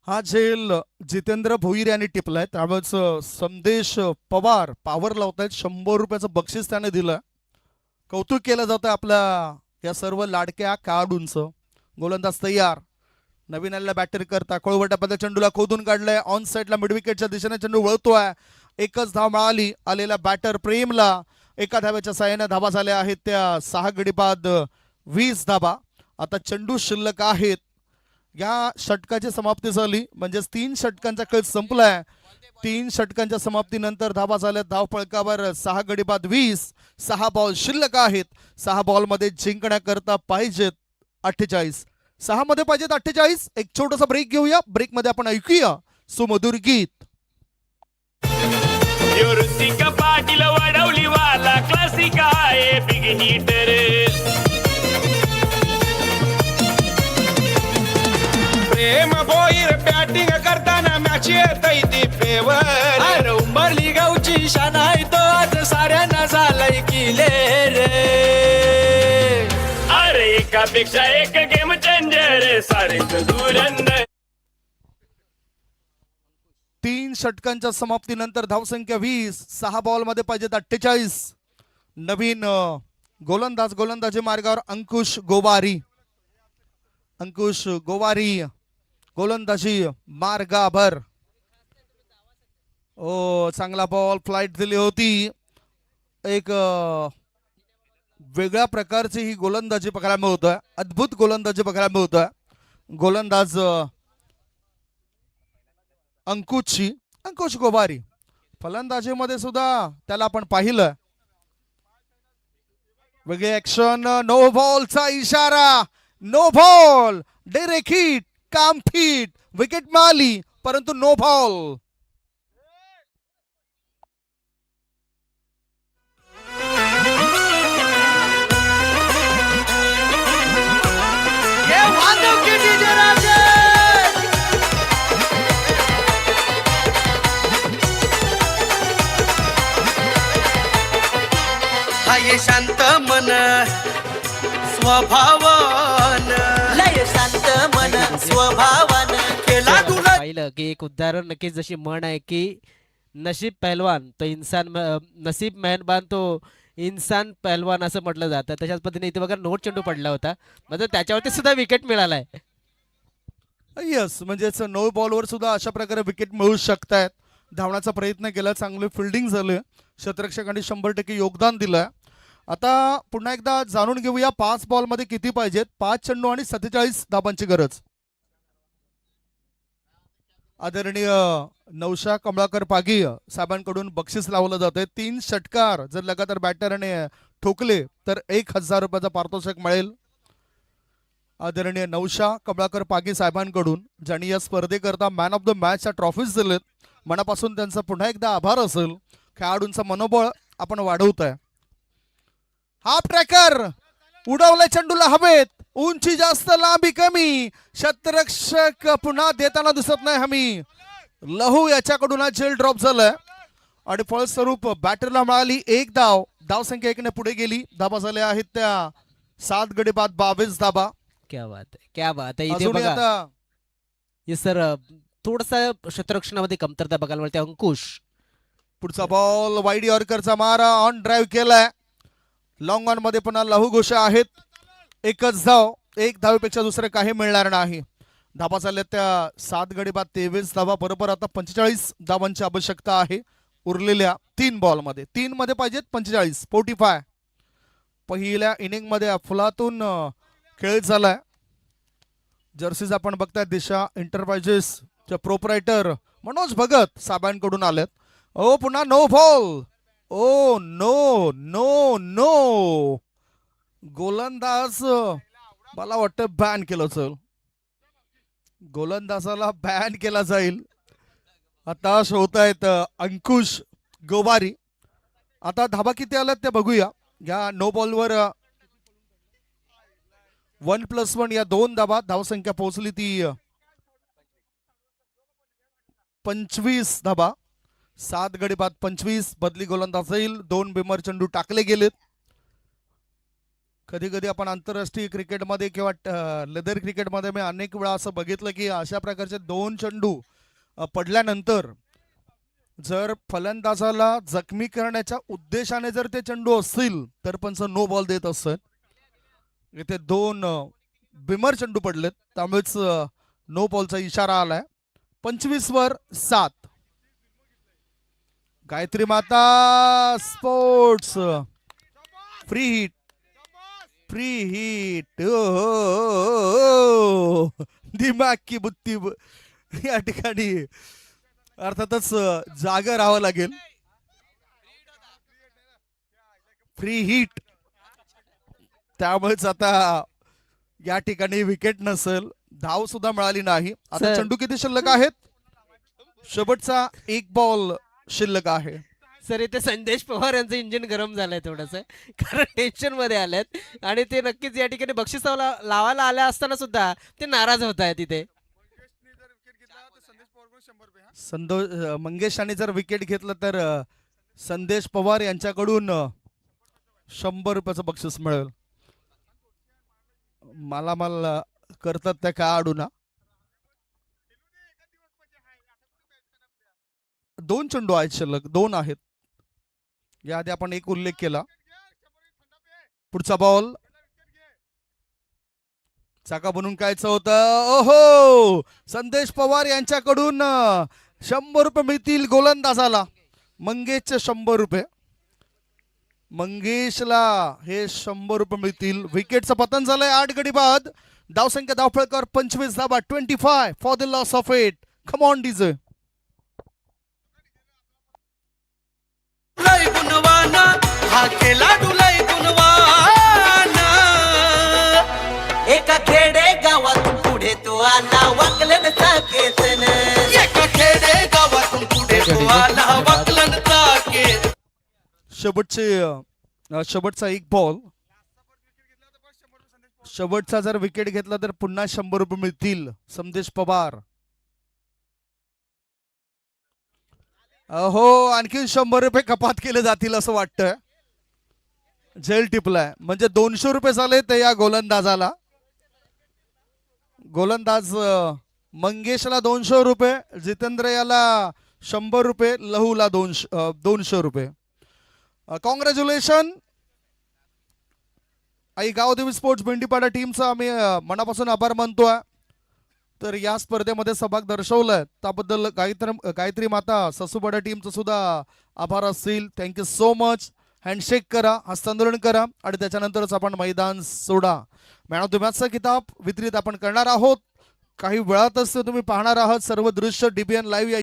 हा झेल जितेंद्र भोईर यांनी टिपलाय. त्यावेळेस संदेश पवार पावर लावतायत. 100 रुपयाचं बक्षीस त्याने दिलं. कौतुक केलं जातं आपल्या या सर्व लाडक्या खेळाडूंचं. गोलंदाज तयार. नवीन आलेला बॅटर करता कोळवटापदा चेंडूला खोदून काढलाय. ऑन साईडला मिड विकेटच्या दिशेने चेंडू वळतोय. एकच धाव मिळाली. आलेला बॅटर प्रेमला. एका धाव्याच्या साहाय्याने धावा झाल्या आहेत त्या 6 गडी बाद 20 धाबा. आता चेंडू शिल्लक आहेत या षटकाची समाप्ती झाली, म्हणजेच 3 षटकांचा खेळ संपलाय. 3 षटकांच्या समाप्तीनंतर धावा झाल्या धाव फळकावर 6 गडी बाद 20. 6 बॉल शिल्लक आहेत. 6 बॉल मध्ये जिंकण्याकरता पाहिजेत 48. 6 मध्ये पाहिजेत 48. एक छोटासा ब्रेक घेऊया. ब्रेक मध्ये आपण ऐकूया सुमधुर गीत. ऋतिक पाटील वडवली वाला क्लासिक आहे बिग हिटर. प्रेम भोईर बॅटिंग करताना मॅच येतय ती फेवर. उंबरली गावची शान आहे तो आज साऱ्यांना झालाय क्लिअर. अरे एकापेक्षा एक गेम चेंजर सारे धुरंदर. 3 षटकांच्या समाप्तीनंतर धावसंख्या 20. 6 बॉल मध्ये पाहिजेत 48. नवीन गोलंदाजी मार्गावर अंकुश गोवारी. अंकुश गोवारी गोलंदाजी मार्गावर. ओ चांगला बॉल फ्लाईट दिली होती. एक वेगळ्या प्रकारची ही गोलंदाजी बघायला मिळतोय. अद्भुत गोलंदाजी बघायला मिळतोय. गोलंदाज अंकुश गोवारी. फलंदाजीमध्ये सुद्धा त्याला आपण पाहिलं. वेगळी ऍक्शन. नो बॉलचा इशारा. No ball. Direct hit. काम फिट. विकेट मिळाली परंतु नो बॉल. हाय शांत मन स्वभावान. लय शांत मन स्वभावान केला तुला. पाहिलं की एक उदाहरण नक्कीच जशी म्हण आहे की नशीब पहलवान तो इंसान नसीब मेहरबान तो इंसान पहलवान असं म्हटलं जातं. तशाच पद्धतीने इथे बघा नोट चेंडू पडला होता म्हणजे त्याच्यावरती सुद्धा विकेट मिळालाय. यस म्हणजेच नो बॉलवर सुद्धा अशा प्रकारे विकेट मिळू शकतायत. धावण्याचा प्रयत्न केला. चांगले फिल्डिंग झाले. क्षेत्ररक्षकांनी 100% योगदान दिलंय. आता पुन्हा एकदा जाणून घेऊया 5 बॉल मध्ये किती पाहिजेत. 5 चेंडू आणि 47 धाबांची गरज. आदरणीय नौशा कमळाकर पागी साहेबांकडून बक्षीस लावलं जातंय. 3 षटकार जर लगातार बॅटरने ठोकले तर 1000 रुपयाचा पारितोषिक मिळेल. आदरणीय नौशा कमळाकर पागी साहेबांकडून ज्यांनी या स्पर्धेकरता मॅन ऑफ द मॅचच्या ट्रॉफीज दिलेत. मनापासून त्यांचा पुन्हा एकदा आभार असेल. खेळाडूंचं मनोबळ आपण वाढवताय. हाफ ट्रॅकर उडवलाय चेंडूला हवेत. उंची जास्त लांबी कमी. क्षेत्ररक्षक पुन्हा देताना दिसत नाही हमी. लहू याच्याकडून हा जेल ड्रॉप झालाय आणि फळस्वरूप बॅटरला मिळाली 1 धाव. धावसंख्या 1 ने पुढे गेली. धाबा झाल्या आहेत त्या 7 गडी बाद 22 धाबा. क्या बात आहे क्या बात आहे. इथे अजूनही बघा आता हे सर थोडसा क्षेत्ररक्षणामध्ये कमतरता बघायला मिळते. अंकुश पुढचा बॉल वाईड यॉर्करचा मारा ऑन ड्राईव्ह केलाय. लॉंग ऑन मध्ये पुन्हा लहू घोषा आहेत. 1च धाव. 1 धावेपेक्षा दुसरं काही मिळणार नाही. धाबा झाल्या त्या 7 गडी बाद 23 धावा. बरोबर आता 45 धावांची आवश्यकता आहे उरलेल्या 3 बॉल मध्ये. 3 मध्ये पाहिजेत 45. 45. पहिल्या इनिंग मध्ये अफलातून खेळ झालाय. जर्सीज आपण बघताय दिशा एंटरप्राइजेस चे प्रोपरायटर मनोज भगत साहेबांकडून आलेत. ओ पुन्हा no ball. Oh no no no. गोलंदाज मला वाटतं बॅन केलं चल. गोलंदाजाला बॅन केला जाईल. हताश होत आहेत अंकुश गोवारी. आता धाबा किती आल्यात ते बघूया. या नो बॉलवर 1+1 या 2 धाबा. धावसंख्या पोहोचली ती 25 धाबा. 7 गडी बाद 25. बदली गोलंदाज जाईल. 2 बिमर चेंडू टाकले गेलेत. कधी कधी आपण आंतरराष्ट्रीय क्रिकेटमध्ये किंवा लेदर क्रिकेटमध्ये मी अनेक वेळा असं बघितलं की अशा प्रकारचे 2 चेंडू पडल्यानंतर जर फलंदाजाला जखमी करण्याच्या उद्देशाने जर ते चेंडू असतील तर पंच नो बॉल देत असत. इथे 2 बिमर चेंडू पडलेत त्यामुळेच नो बॉलचा इशारा आलाय. 25 वर 7. गायत्री माता sports free hit. Free hit. दिमाग की बुत्ती या ठिकाणी अर्थातच जागा राहावं लागेल. फ्री हिट, त्यामुळेच आता या ठिकाणी विकेट नसेल, धाव सुद्धा मिळाली नाही. आता सर. चेंडू किती शिल्लक आहेत? शेवटचा एक बॉल शिल्लक आहे. सर इथे संदेश पवार यांचं इंजिन गरम झालंय थोडंसं, कारण टेन्शन मध्ये आलेत आणि ते नक्कीच या ठिकाणी बक्षीस लावायला आल्या असताना सुद्धा ते नाराज होत आहेत तिथे. मंगेश यांनी जर विकेट घेतलं तर संदेश पवार यांच्याकडून 100 रुपयाचं बक्षीस मिळेल. मालामाल करतात त्या खेळाडूंना. 2 चेंडू आहेत शिल्लक, 2 आहेत. याआधी आपण एक उल्लेख केला. पुढचा बॉल चाका बनून कायचं होतं. ओहो, संदेश पवार यांच्याकडून 100 रुपये मिळतील गोलंदाजाला. मंगेशचे 100 रुपये, मंगेशला हे 100 रुपये मिळतील. विकेटचं पतन झालंय 8 गडी बाद. धावसंख्या धावफळकर 25 धाबा 25 for the loss of 8. Come on DJ. लय गुणवाना हा खेळाडू लय गुणवाना. एका खेडे गावातून पुढे तो आला वाकलनचा केतन. एका खेडे गावातून पुढे तो आला वाकलनचा केतन. शेवटचा एक बॉल. शेवटचा जर विकेट घेतला तर पुन्हा 100 रुपये मिळतील. संदेश पवार. हो, आणखीन 100 रुपये कपात केले जातील असं वाटतंय. झेल टिपलाय म्हणजे 200 रुपये झाले ते या गोलंदाजाला. गोलंदाज मंगेशला 200 रुपये, जितेंद्र याला 100 रुपये, लहूला 200 रुपये. कॉंग्रॅच्युलेशन. आई गावदेवी स्पोर्ट्स भेंडीपाडा टीमचा आम्ही मनापासून आभार मानतोय. तर या स्पर्धेमध्ये सहभाग दर्शवलाय त्याबद्दल गायत्री माता ससूपाडा टीमचं सुद्धा आभार असतील. Thank you so much. हँडशेक करा, हस्तांदोलन करा आणि त्याच्यानंतरच आपण मैदान सोडा. मॅन ऑफ द मॅचचा किताब वितरित आपण करणार आहोत. काही वेळातच तुम्ही पाहणार आहात सर्व दृश्य DBN लाईव्ह.